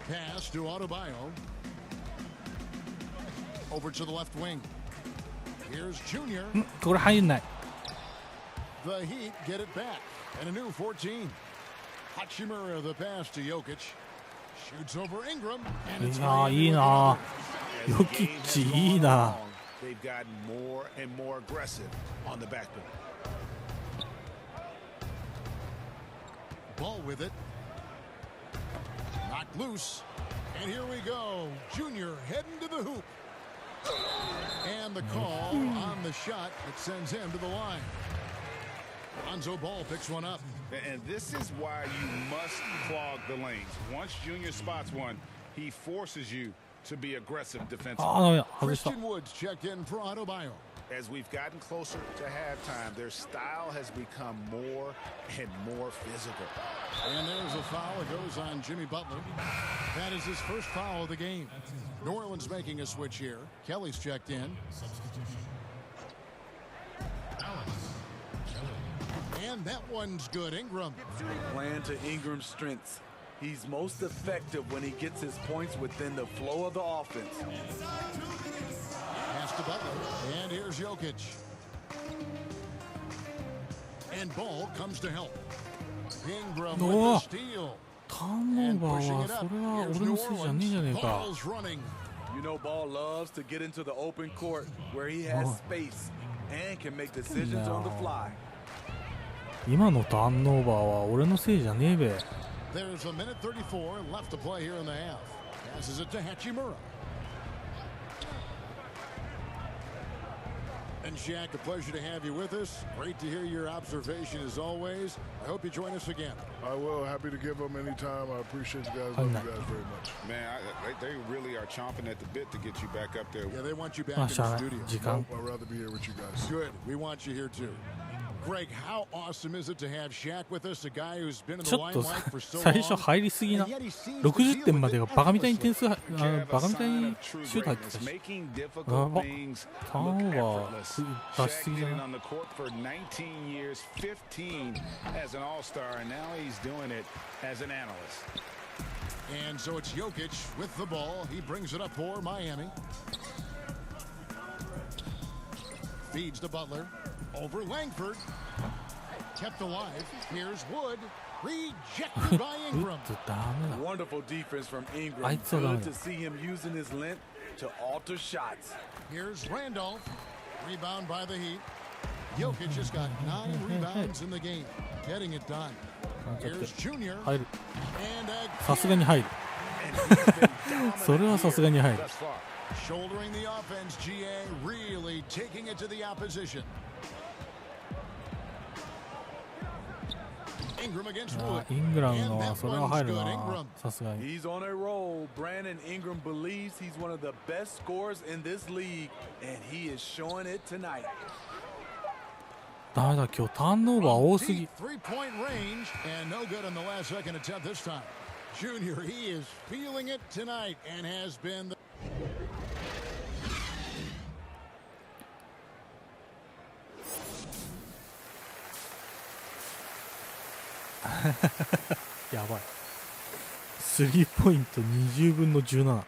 Pass to Adebayo. Over to the left wing. Here's Junior. これ入んない。 The Heat get it back. And a new 14. Hachimura the pass to Jokic. Shoots over Ingram. And it's いやいいな。ヨキッチいいな。 They've gotten more and more aggressive on the backboard. Ball with it. Knocked loose. And here we go. Junior heading to the hoop. And the call on the shot that sends him to the line. Lonzo Ball picks one up. And this is why you must clog the lanes. Once Junior spots one, he forces you to be aggressive defensively. ああ、ダメだ。外した。 Christian Woods checked in for Adebayo. As we've gotten closer to halftime, their style has become more and more physical. And there's a foul. It goes on Jimmy Butler. That is his first foul of the game. New Orleans making a switch here. Kelly's checked in. And that one's good. Ingram. Playing to Ingram's strengths. He's most effective when he gets his points within the flow of the offense. Pass to Butler. And here's Jokic. And Ball comes to help. Ingram with the steal. ターンオーバーはそれは俺のせいじゃねえじゃねえか。 Ball's running. You know, Ball loves to get into the open court where he has space and can make decisions on the fly. 今のターンオーバーは俺のせいじゃねえべ。 There's a minute 34 left to play here in the half. Passes it to Hachimura. And And Shaq, a pleasure to have you with us. Great to hear your observation as always. I hope you join us again. I will. Happy to give them any time. I appreciate you guys. Love you guys very much. Man, they really are chomping at the bit to get you back up there. Yeah, they want you back in the studio. Nope, I'd rather be here with you guys. Good. We want you here too. Greg, how awesome is it to have Shaq with us, a guy who's been in ち the ょっと limelight for so 最初 long. 入りすぎな。 And yet he seems to 60 点 deal ま with で it がバカみたいに点数、バ Have カ a みたい sign に of シ true ュート入ってた greatness, し。 making や difficult ば。 things ター look ンオーバ effortless. ー出し Shaq's すぎだ been な。 on the court for 19 years, 15 as an all-star, and now he's doing it as an analyst. And so it's Jokic with the ball. He brings it up for Miami. Feeds to Butler. Over Langford. Kept alive. Here's Wood. Rejected by 打 Ingram. ってダメだ。 Wonderful defense from あ Ingram. いつはダメ Good だ。 to see him using his length to alter shots. Here's Randolph. Rebound by the Heat. Jokic has got 9 rebounds in the game. Getting it done. なんちゃって Here's Junior. 入る。 And さすがに入る。 それはさすがに入る。 Thus far. shouldering the offense, GA really taking it to the opposition. Ingram against Wood. イングラムのはそれは入るな。さすがに。 He's on a roll. Brandon Ingram believes he's one of the best scorers in this league, and he is showing it tonight. ダメだ、今日ターンオーバー多すぎ。 Three-point range and no good on the last second attempt this time. Junior, he is feeling it tonight and has been theやばい。スリーポイント20分の17。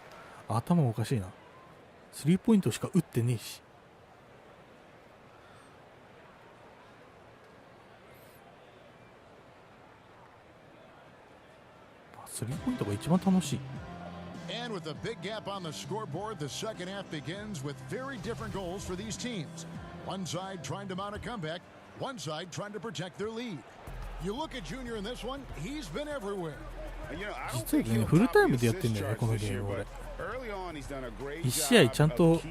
頭おかしいな。スリーポイントしか打ってねえし。スリーポイントが一番楽しい。 And with a big gap on the scoreboard, the second half begins with very different goals for these teams. One side trying to mount a comeback, one side trying to protect their lead. You look at Junior in this one, he's been everywhere. 実はね、フルタイムでやってんだよね、このゲーム俺。1試合ちゃんと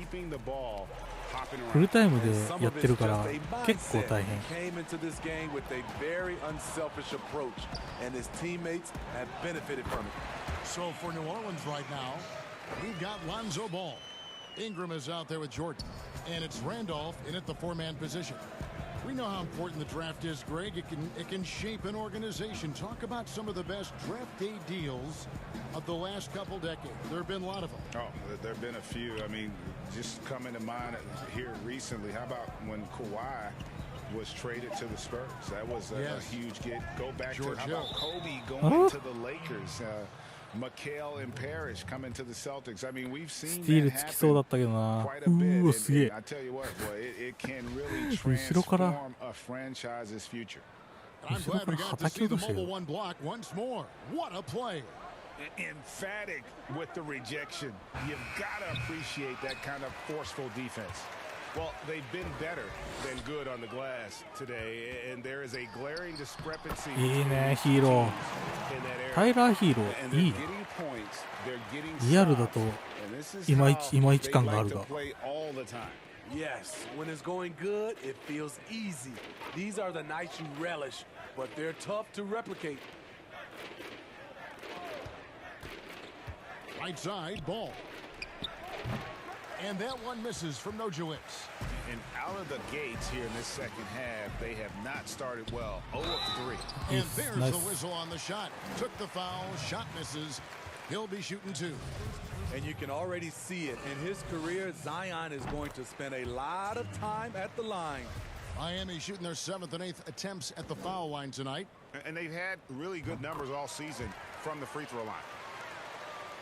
フルタイムでやってるから結構大変。 Came into this game with a very unselfish approach, and his teammates have benefited from it. So for New Orleans right now, we've got Lonzo Ball. Ingram is out there with Jordan, and it's Randolph in at the four-man position. We know how important the draft is, Greg. It can shape an organization. Talk about some of the best draft day deals of the last couple decades. There have been a lot of them. Oh, there have been a few. I mean, just coming to mind here recently. How about when Kawhi was traded to the Spurs? That was a huge get. Go back George to how Hill. about Kobe going to the Lakers? McHale and Parrish coming to the Celtics. I mean, we've seen スティール that つきそうだ happen ったけどな。 quite う a ー bit. わ、すげえ And。I tell you what, boy, it can really 後ろから transform a franchise's future. I'm glad we got to see the mobile one block once more. What a play. Emphatic with the rejection. You've got to appreciate that kind of forceful defense. Well, they've been better than good on the glass today, and there is a glaring discrepancy いいね、ヒーロー。タイラーヒーロー、いいね。リアルだといまいち感があるが。 Yes, when it's going good, it feels easy. These are the nights you relish, but they're tough to replicate. Right side, Ball. And that one misses from Nojewicz. And out of the gates here in this second half, they have not started well. 0 of 3. And there's nice. the whistle on the shot. Took the foul, shot misses. He'll be shooting two. And you can already see it. In his career, Zion is going to spend a lot of time at the line. Miami shooting their 7th and 8th attempts at the foul line tonight. And they've had really good numbers all season from the free throw line.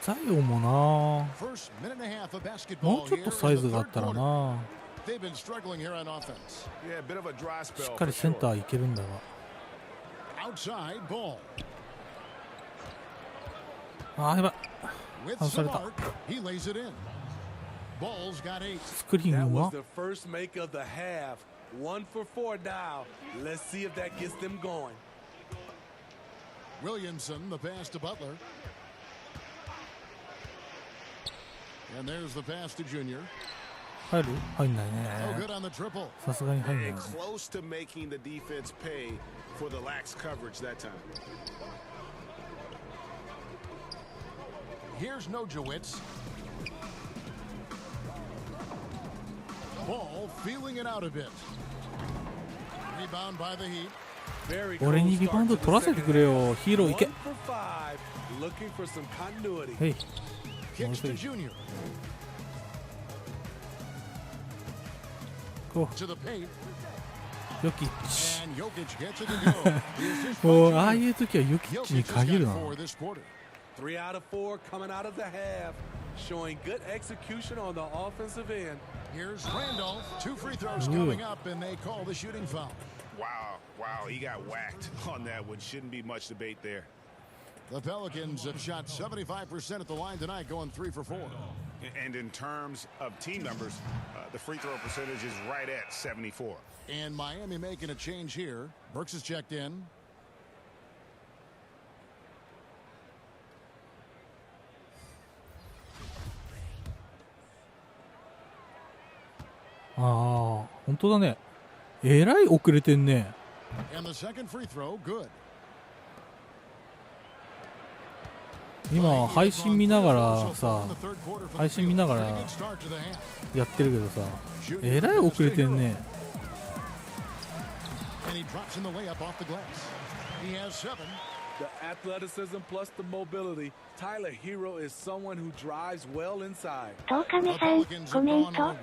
ザイオンもな。 First minute and a half of も basketball うちょっ here と in サイ the ズがあ third ったら quarter. な。 They've been struggling here on offense. Yeah, a bit of a dry し spell っかり for センタ sure. ーいけるんだが。 Outside, Ball. あー、やばい。 With 外さ some れた。 arc, he lays it in. Ball's got 8. スクリーン That うま was。the first make of the half. 1 for 4 now. Let's see if that gets them going. Williamson, the pass to Butler. And there's the pass to Junior. 入る？入んない No ね。 good on the triple. さすがに入んないね。 Close to making the defense pay for the lax coverage that time. Here's Nojewicz. Ball feeling it out a bit. Rebound by the Heat. 俺にリバウンド取らせてくれよ。ヒーローいけ。 Looking for some continuity. へい。 Kicks to Junior. こ To the paint. う。ヨキッチ。 And Jokic gets it to go. The assist も by うああ Junior. いう時はヨキッチに Jokic has 限る got な。 4 this quarter. 3 out of 4 coming out of the half, showing good execution on the offensive end. Here's Randolph. 2 free throws coming up, and they call the shooting foul. Wow, he got whacked on that one. Shouldn't be much debate there. The Pelicans have shot 75% at the line tonight, going 3 for 4. And in terms of team numbers, the free throw percentage is right at 74. And Miami making a change here. Burks has checked in. Ah, 本当だね。えらい遅れてんね。 And the second free throw, good. 今配信見ながらさ、配信見ながらやってるけどさ、えらい遅れてんね。 And he drops in the layup off the glass. He has 7. The athleticism plus the mobility. Tyler Hero is someone who drives well inside. 10日目さん、コメント。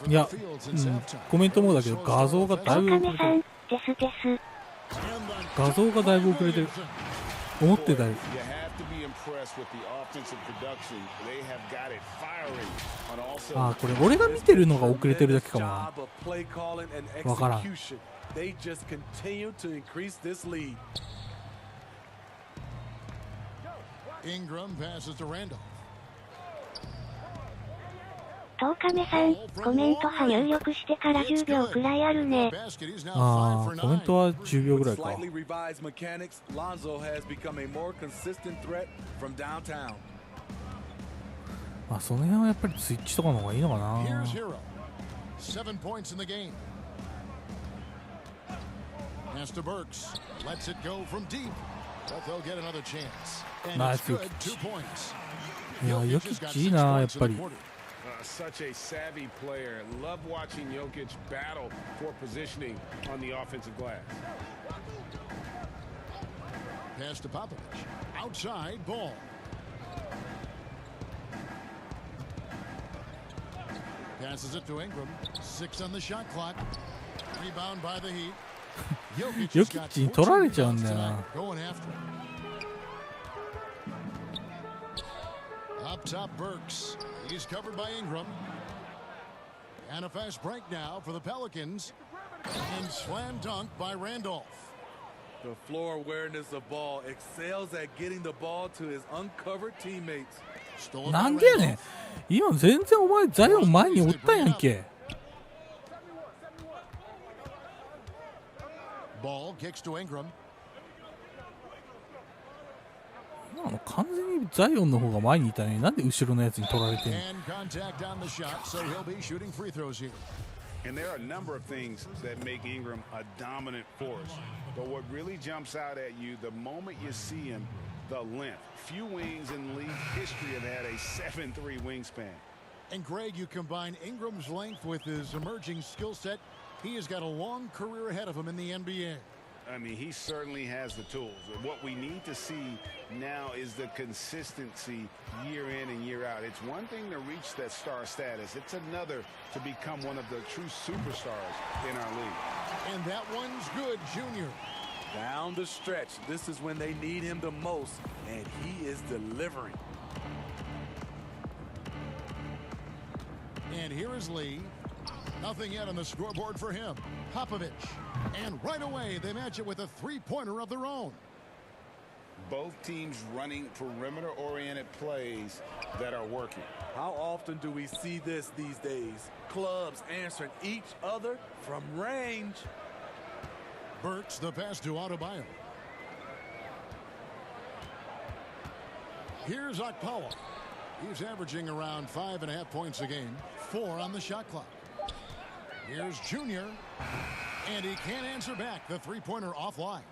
いや、コメントもだけど画像がだいぶ遅れてる。10日目さん、ですです。画像がだいぶ遅れてる。思ってたより。 You have to be impressed with the offensive production. They have got it firing on all cylinders. ああ、これ俺が見てるのが遅れてるだけかもな。 Job of play calling and わからん。 execution. They just continue to increase this lead. Ingram passes to Randolph. 10日目さん、コメントは入力してから10秒くらいあるね。ああ、コメントは10秒ぐらいか。 Slightly revised mechanics, Lonzo has become a more consistent threat from downtown. まあその辺はやっぱりスイッチとかの方がいいのかな。 Here's Hero. 7 points in the game. Pass to Burks. Lets it go from deep. But they'll get another chance. And Nice it's good. Jokic. 2 points. いや、ヨキッチいいな、やっぱり。 Such a savvy player. Love watching Jokic battle for positioning on the offensive glass. Pass to Popovich. Outside ball. Passes it to Ingram. 6 on the shot clock. Rebound by the Heat. ヨキッチに取られちゃうんだよな。 Going after him. Up top, Burks. He's covered by Ingram. And a fast break now for the Pelicans. And slam dunk by Randolph. The floor awareness of ball excels at getting the ball to his uncovered teammates. なんでやねん。今全然お前ザイオン前におったやんけ。 Ball kicks to Ingram. 今の完全にザイオンの方が前にいたのになんで後ろのやつに取られてんの。 And contact on the shot, so he'll be shooting free throws here. And there are a number of things that make Ingram a dominant force. But what really jumps out at you the moment you see him, the length. Few wings in league history have had a 7'3" wingspan. And Greg, you combine Ingram's length with his emerging skill set. He has got a long career ahead of him in the NBA. I mean, he certainly has the tools. What we need to see now is the consistency year in and year out. It's one thing to reach that star status. It's another to become one of the true superstars in our league. And that one's good, Junior. Down the stretch, this is when they need him the most, and he is delivering. And here is Lee. Nothing yet on the scoreboard for him. Popovich. And right away, they match it with a three-pointer of their own. Both teams running perimeter-oriented plays that are working. How often do we see this these days? Clubs answering each other from range. Burks, the pass to Adebayo. Here's Okpala. He's averaging around 5.5 points a game. 4 on the shot clock. Here's Junior, and he can't answer back. The three-pointer offline.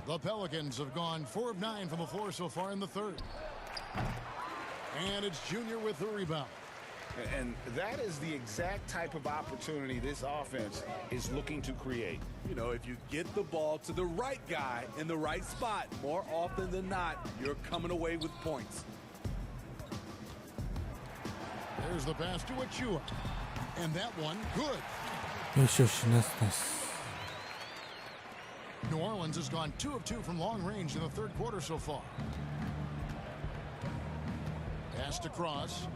The Pelicans have gone 4 of 9 from the floor so far in the third. And it's Junior with the rebound. And that is the exact type of opportunity this offense is looking to create. You know, if you get the ball to the right guy in the right spot, more often than not, you're coming away with points. There's the pass to Achua. And that one, good. New Orleans has gone 2 of 2 from long range in the third quarter so far. Passed across.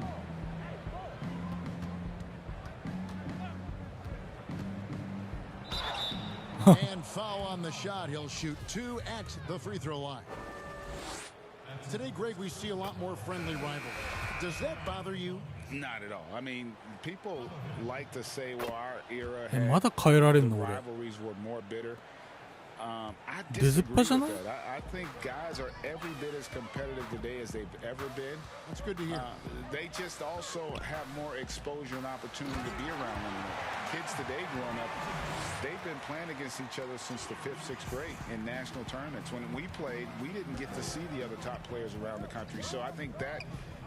And foul on the shot. He'll shoot 2 at the free throw line. Today, Greg, we see a lot more friendly rivalry. Does that bother you? Not at all. I mean, people like to say, well, our era まだ変えられんの had 俺 rivalries were more bitter. I 出ずっ disagree ぱ with じゃない that. I think guys are every bit as competitive today as they've ever been. That's good to hear. They just also have more exposure and opportunity to be around one another. Kids today growing up, they've been playing against each other since the 5th, 6th grade in national tournaments. When we played, we didn't get to see the other top players around the country. So I think that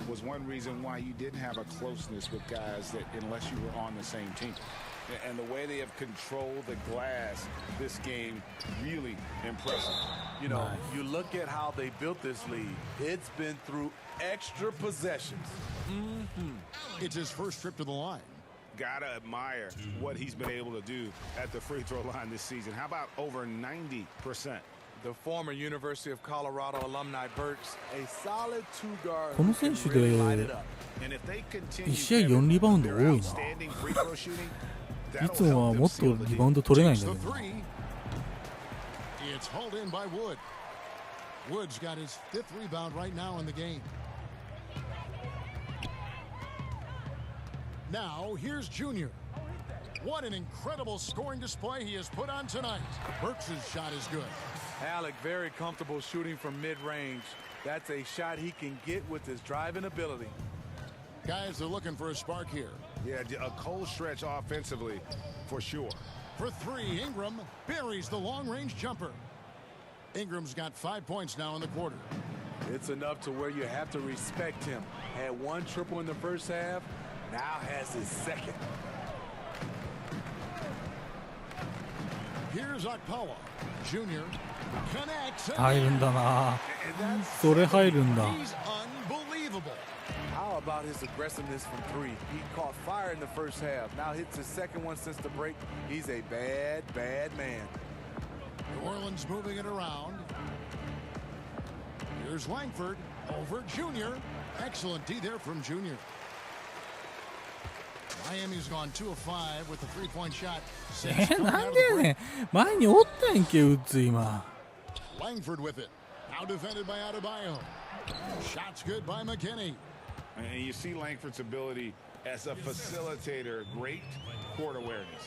was one reason why you didn't have a closeness with guys that unless you were on the same team. And the way they have controlled the glass this game, really impressive. You know, you look at how they built this lead. It's been through extra possessions. It's his first trip to the line. Gotta admire what he's been able to do at the free throw line this season. How about over 90%? The former University of Colorado alumni Burks, a solid two-guard この選手で And if they continue 1試合4リバウンド多いな。 outstanding free throw shooting, いつもはもっとリバウンド取れないんだけ Takes ど the three. It's hauled in by Wood. Wood's got his 5th rebound right now in the game. Now, here's Junior. What an incredible scoring display he has put on tonight. Burks' shot is good. Alec very comfortable shooting from mid-range. That's a shot he can get with his driving ability. Guys, they're looking for a spark here. yeah, a cold stretch offensively for sure. For 3, Ingram buries the long-range jumper. Ingram's got 5 points now in the quarter. It's enough to where you have to respect him. Had 1 triple in the first half, now has his 2nd. Here's Okpawa. Junior connects. 入るんだな。それ入るんだ。 He's unbelievable. How about his aggressiveness from 3? He caught fire in the first half. Now hits his 2nd one since the break. He's a bad, bad man. New Orleans moving it around. Here's Langford over Junior. Excellent D there from Junior. Miami's gone 2 of 5 with the 3-point shot. なんでやねん。前におったんけ、ウッズ今。 Langford with it. Now defended by Adebayo. Shots good by McKinney. And you see Langford's ability as a facilitator, great court awareness.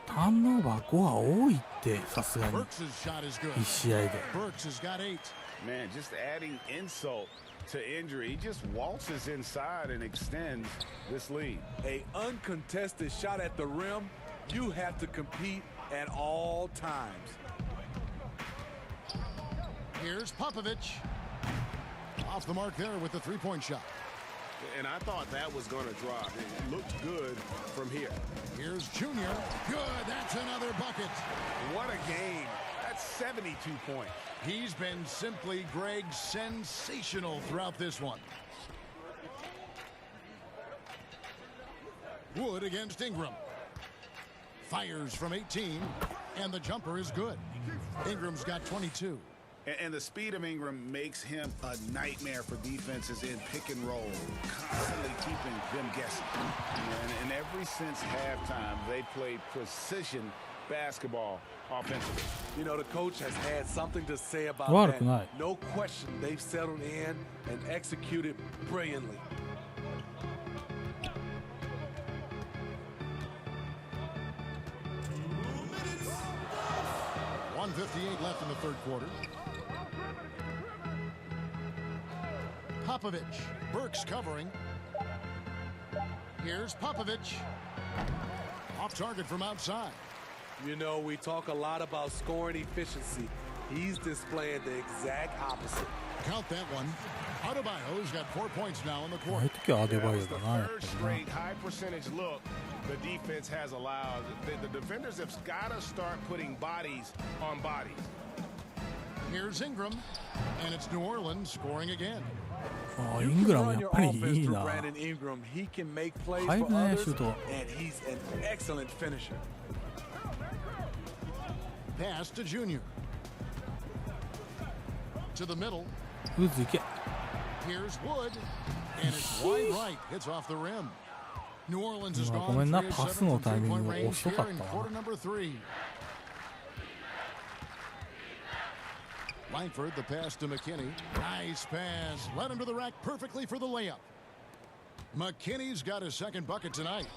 ターンオーバー5は多いって、さすがに。 Burks' shot is good. 1試合で。 Burks has got 8. Man, just adding insult to injury. He just waltzes inside and extends this lead. A uncontested shot at the rim, you have to compete at all times. Here's Popovich. Off the mark there with the 3-point shot. And I thought that was going to drop. It looked good from here. Here's Junior. Good. That's another bucket. What a game. That's 72 points. He's been simply, Greg, sensational throughout this one. Wood against Ingram. Fires from 18, and the jumper is good. Ingram's got 22. And the speed of Ingram makes him a nightmare for defenses in pick and roll, constantly keeping them guessing. And ever since halftime, they played precision basketball offensively. You know, the coach has had something to say about悪く that. ない。 No question, they've settled in and executed brilliantly. .158 left in the third quarter. Popovich. Burks covering. Here's Popovich. Off target from outside. You know, we talk a lot about scoring efficiency. He's displaying the exact opposite. Count that one. Adebayo's got 4 points now in the quarter. Third straight high percentage look the defense has allowed. The defenders have got to start putting bodies on bodies. Here's Ingram, and it's New Orleans scoring again. Oh, Ingram やっぱりいいな。 Brandon Ingram, he can make plays for others, and he's an excellent finisher. Pass to Junior. To the middle. Here's Wood, and it's wide right. Hits off the rim. New Orleans has gone 3 of 7 from 3-point range here in quarter number 3. Langford, the pass to McKinney. Nice pass. Led him to the rack perfectly for the layup. McKinney's got his second bucket tonight.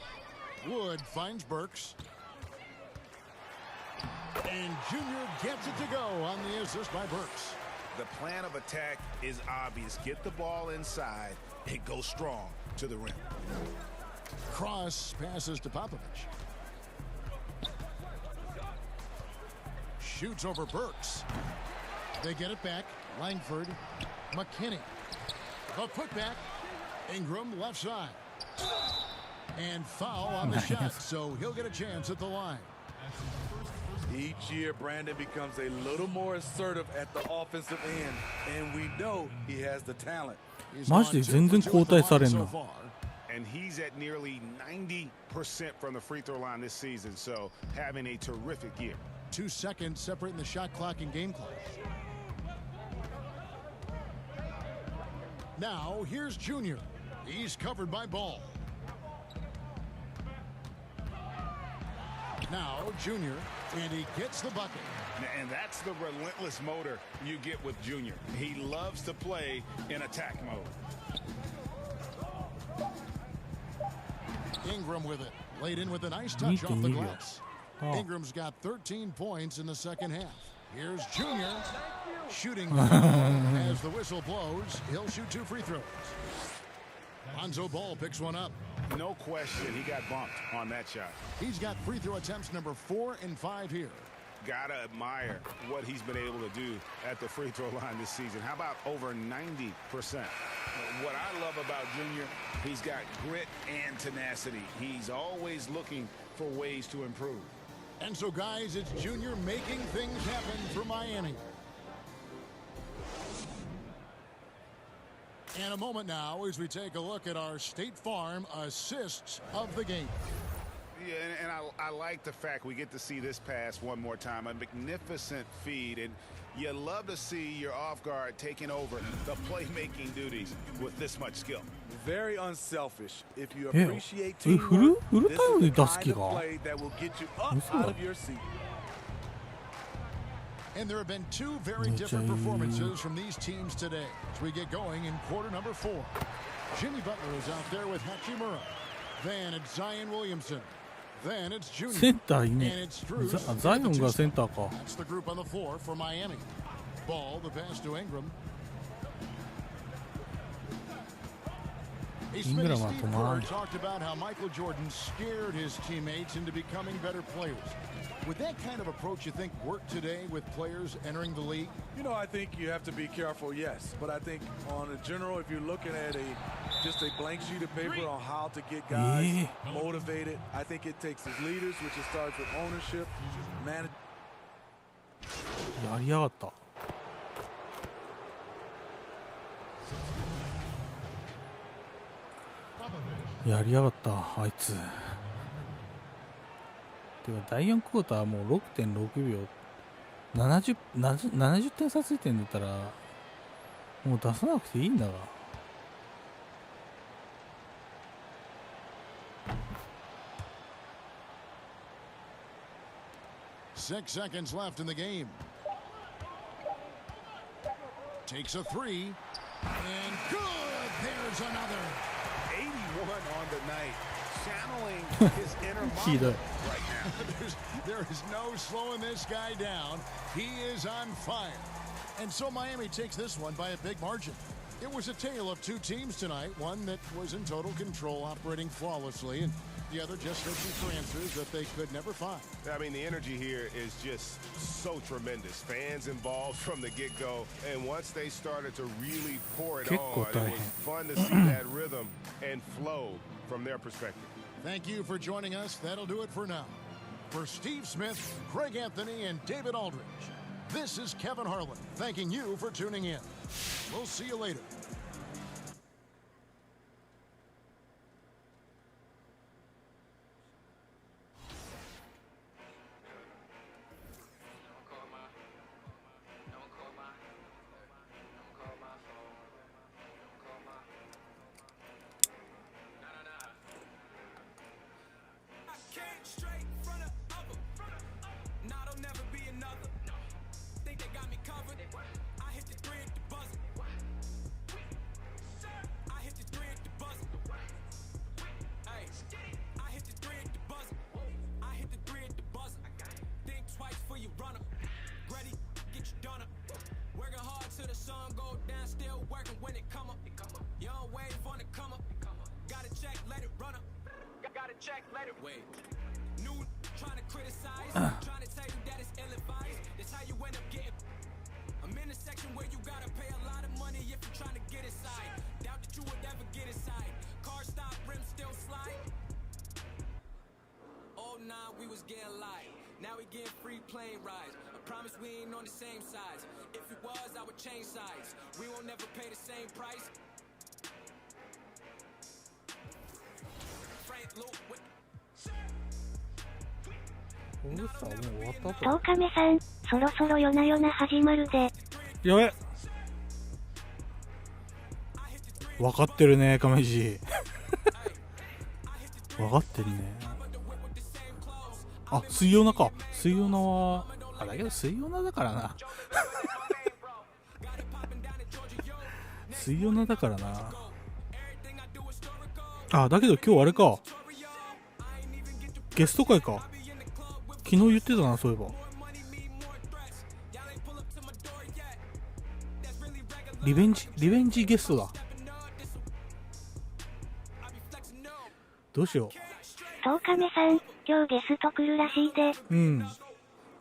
Wood finds Burks. And Junior gets it to go on the assist by Burks. The plan of attack is obvious. Get the ball inside and go strong to the rim. Cross passes to Popovich. Shoots over Burks. They get it back. Langford. McKinney. The putback. Ingram left side. And foul on the shot, so he'll get a chance at the line. Each year, Brandon becomes a little more assertive at the offensive end, and we know he has the talent. マジで全然交代されんな。 And he's at nearly 90% from the free throw line this season, so having a terrific year. 2 seconds separating the shot clock and game clock. Now, here's Junior. He's covered by Ball. Now, Junior, and he gets the bucket. And that's the relentless motor you get with Junior. He loves to play in attack mode. Ingram with it. Laid in with a nice touch off the glass. Ingram's got 13 points in the second half. Here's Junior. Shooting as the whistle blows. He'll shoot 2 free throws. Lonzo Ball picks one up. No question, he got bumped on that shot. He's got free throw attempts number 4 and 5 here. Gotta admire what he's been able to do at the free throw line this season. How about over 90%? What I love about Junior, he's got grit and tenacity. He's always looking for ways to improve. And so, guys, it's Junior making things happen for Miami. And a moment now as we take a look at our State Farm assists of the game. Yeah, and I like the fact we get to see this pass one more time. A magnificent feed, and you love to see your off guard taking over the playmaking duties with this much skill. Very unselfish. If you appreciate teamwork, this is the kind of play that will get you up out of your seat. And there have been 2 very different performances from these teams today as we get going in quarter number 4. Jimmy Butler is out there with Hachimura. Then it's Zion Williamson. Then it's Junior. センターいいね。 And it's Drew. ザイオンがセンターか。 That's the group on the floor for Miami. Ball, the pass to Ingram. Steve Kerr talked about how Michael Jordan scared his teammates into becoming better players. Would that kind of approach, you think, work today with players entering the league? You know, I think you have to be careful, yes. But I think on a general, if you're looking at just a blank sheet of paper on how to get guys motivated, I think it takes his leaders, which it starts with ownership, management. やりやがった。やりやがったあいつ。てか第4クォーターもう 6.6 秒 70点差ついてんだったらもう出さなくていいんだが。6 seconds left in the game. Takes a 3. And good! There's another. 81 on the night. Channeling his inner mama right now. There is no slowing this guy down. He is on fire. And so Miami takes this one by a big margin. It was a tale of two teams tonight, one that was in total control, operating flawlessly, and the other just searching for answers that they could never find. I mean, the energy here is just so tremendous. Fans involved from the get-go, and once they started to really pour it on, it was fun to see that rhythm and flow from their perspective. Thank you for joining us. That'll do it for now. For Steve Smith, Craig Anthony, and David Aldridge, this is Kevin Harlan thanking you for tuning in. We'll see you later. Now we getting free plane rides. I promise we ain't on the same sides. If it was, I would change sides. We won't never pay the same price. Frank Luke with 10日目さん、そろそろ夜な夜な始まるで。やべ。分かってるね、亀治。分かってるね。あ、水曜なか。水曜なは、あ、だけど水曜なだからな。水曜なだからな。あ、だけど今日あれか。ゲスト会か。昨日言ってたな、そういえば。リベンジゲストだ。どうしよう。10日目さん、今日ゲスト来るらしいで。うん。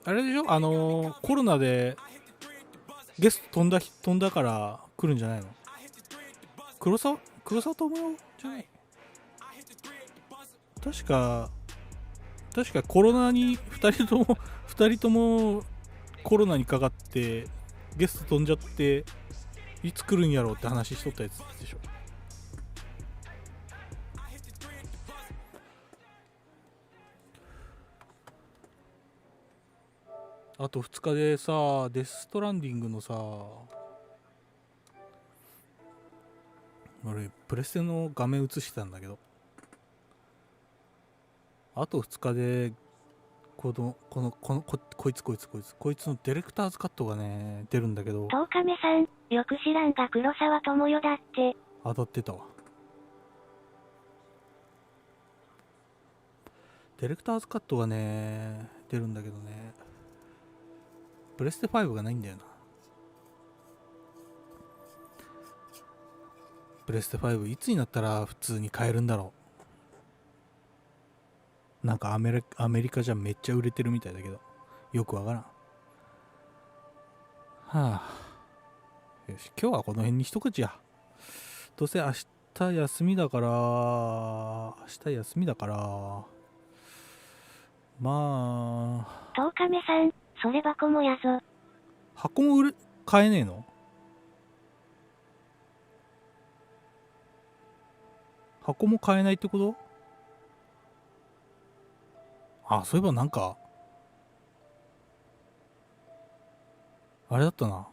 あれでしょ、コロナでゲスト飛んだから来るんじゃないの？黒沢智代じゃない？確かコロナに2人ともコロナにかかってゲスト飛んじゃっていつ来るんやろうって話しとったやつでしょ。あと2日でさ、デストランディングのさ、俺プレステの画面映してたんだけど、あと2日でこいつのディレクターズカットがね出るんだけど、10日目さん、よく知らんが黒沢智代だって。当たってたわ。ディレクターズカットがね出るんだけどね、プレステ5がないんだよな。プレステ5いつになったら普通に買えるんだろう。なんかアメリカじゃめっちゃ売れてるみたいだけど、よくわからん。はあ、よし、今日はこの辺に一口や。どうせ明日休みだから、まあ。10日目さん、それ箱もやぞ。箱も買えねえの？箱も買えないってこと？あ、そういえばなんかあれだったな。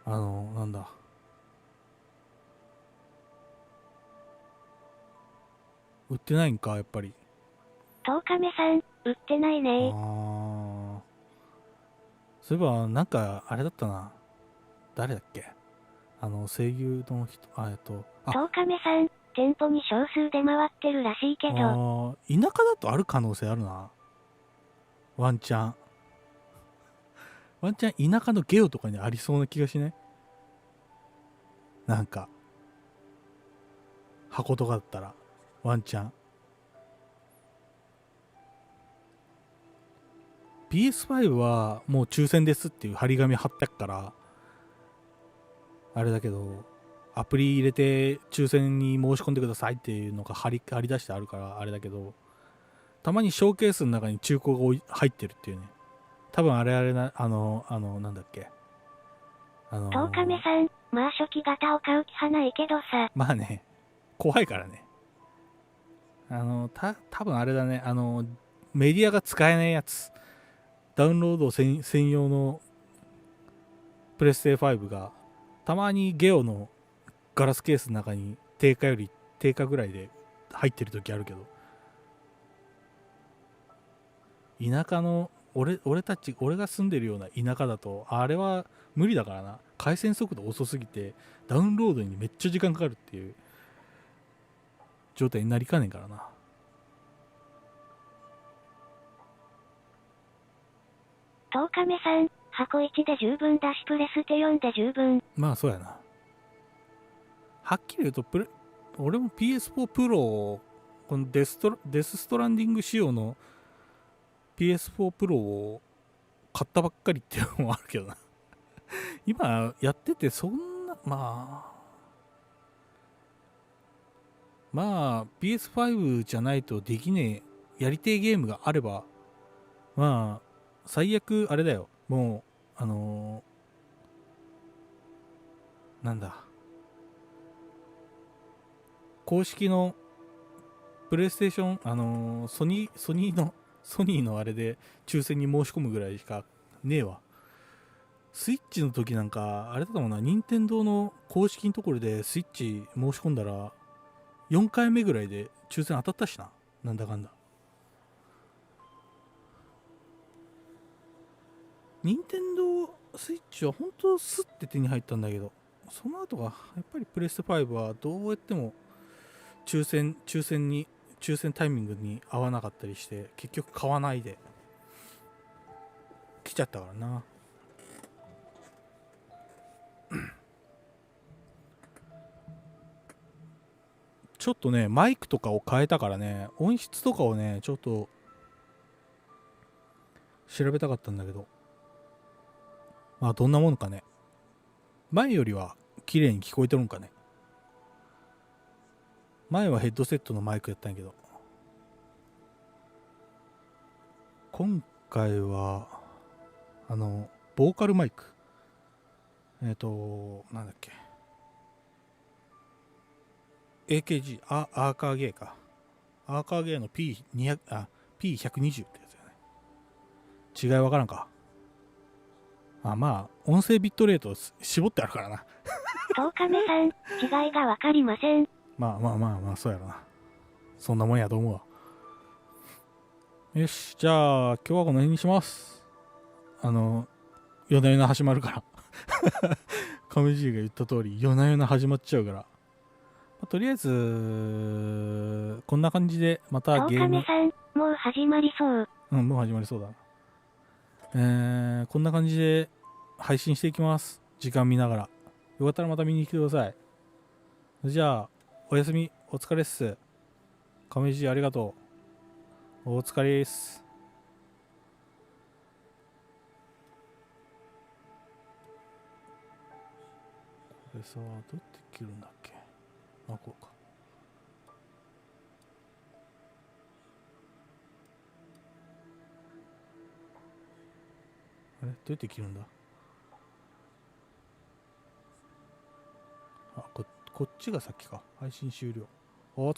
なんだ。売ってないんか、やっぱり。10日目さん、売ってないね。そういえばなんかあれだったな。誰だっけ？声優の人、10日目さん、店舗に少数出回ってるらしいけど。田舎だとある可能性あるな。ワンチャン。ワンチャン田舎のゲオとかにありそうな気がしない？なんか箱とかだったらワンチャン。 PS5 はもう抽選ですっていう張り紙貼ってあっからあれだけど、アプリ入れて抽選に申し込んでくださいっていうのが貼り出してあるからあれだけど、たまにショーケースの中に中古が入ってるっていうね。多分あれな、なんだっけ、10日目さん、まあ初期型を買う気はないけどさ。まあね、怖いからね。多分あれだね、メディアが使えないやつ、ダウンロード専用のプレステ5がたまにゲオのガラスケースの中に定価ぐらいで入ってる時あるけど、田舎の俺が住んでるような田舎だとあれは無理だからな。回線速度遅すぎてダウンロードにめっちゃ時間かかるっていう状態になりかねんからな。10日目さん、箱1で十分だしプレステ4で十分。まあそうやな。はっきり言うと俺も PS4 プロをこのデスストランディング仕様の PS4 プロを買ったばっかりっていうのもあるけどな今やっててそんなまあ PS5 じゃないとできねえやりてえゲームがあれば、まあ最悪あれだよ、もうなんだ、公式のプレイステーションソニーのあれで抽選に申し込むぐらいしかねえわ。スイッチの時なんかあれだったもんな、任天堂の公式のところでスイッチ申し込んだら4回目ぐらいで抽選当たったしな、なんだかんだ。任天堂スイッチは本当スッて手に入ったんだけど、その後がやっぱりプレステ5はどうやっても抽選タイミングに合わなかったりして結局買わないで来ちゃったからなちょっとねマイクとかを変えたからね、音質とかをねちょっと調べたかったんだけど、まあどんなものかね。前よりは綺麗に聞こえてるんかね。前はヘッドセットのマイクやったんやけど、今回はボーカルマイク、なんだっけ、 AKG アーカーゲーか、アーカーゲーの P120 ってやつだよね。違いわからんか。まあ音声ビットレート絞ってあるからな10日目さん、違いがわかりません。まあそうやろな。そんなもんやと思うわ。よし、じゃあ今日はこの辺にします。夜な夜な始まるから亀爺が言った通り夜な夜な始まっちゃうから、とりあえずこんな感じでまたゲーム。10日目さん、もう始まりそう。もう始まりそうだな。こんな感じで配信していきます。時間見ながら。よかったらまた見に来てください。じゃあおやすみ、お疲れっす。亀爺ありがとう。お疲れっす。これさ、どうやって切るんだっけ。こうか。あれどうやって切るんだ。こっちが先か。配信終了。お疲れ。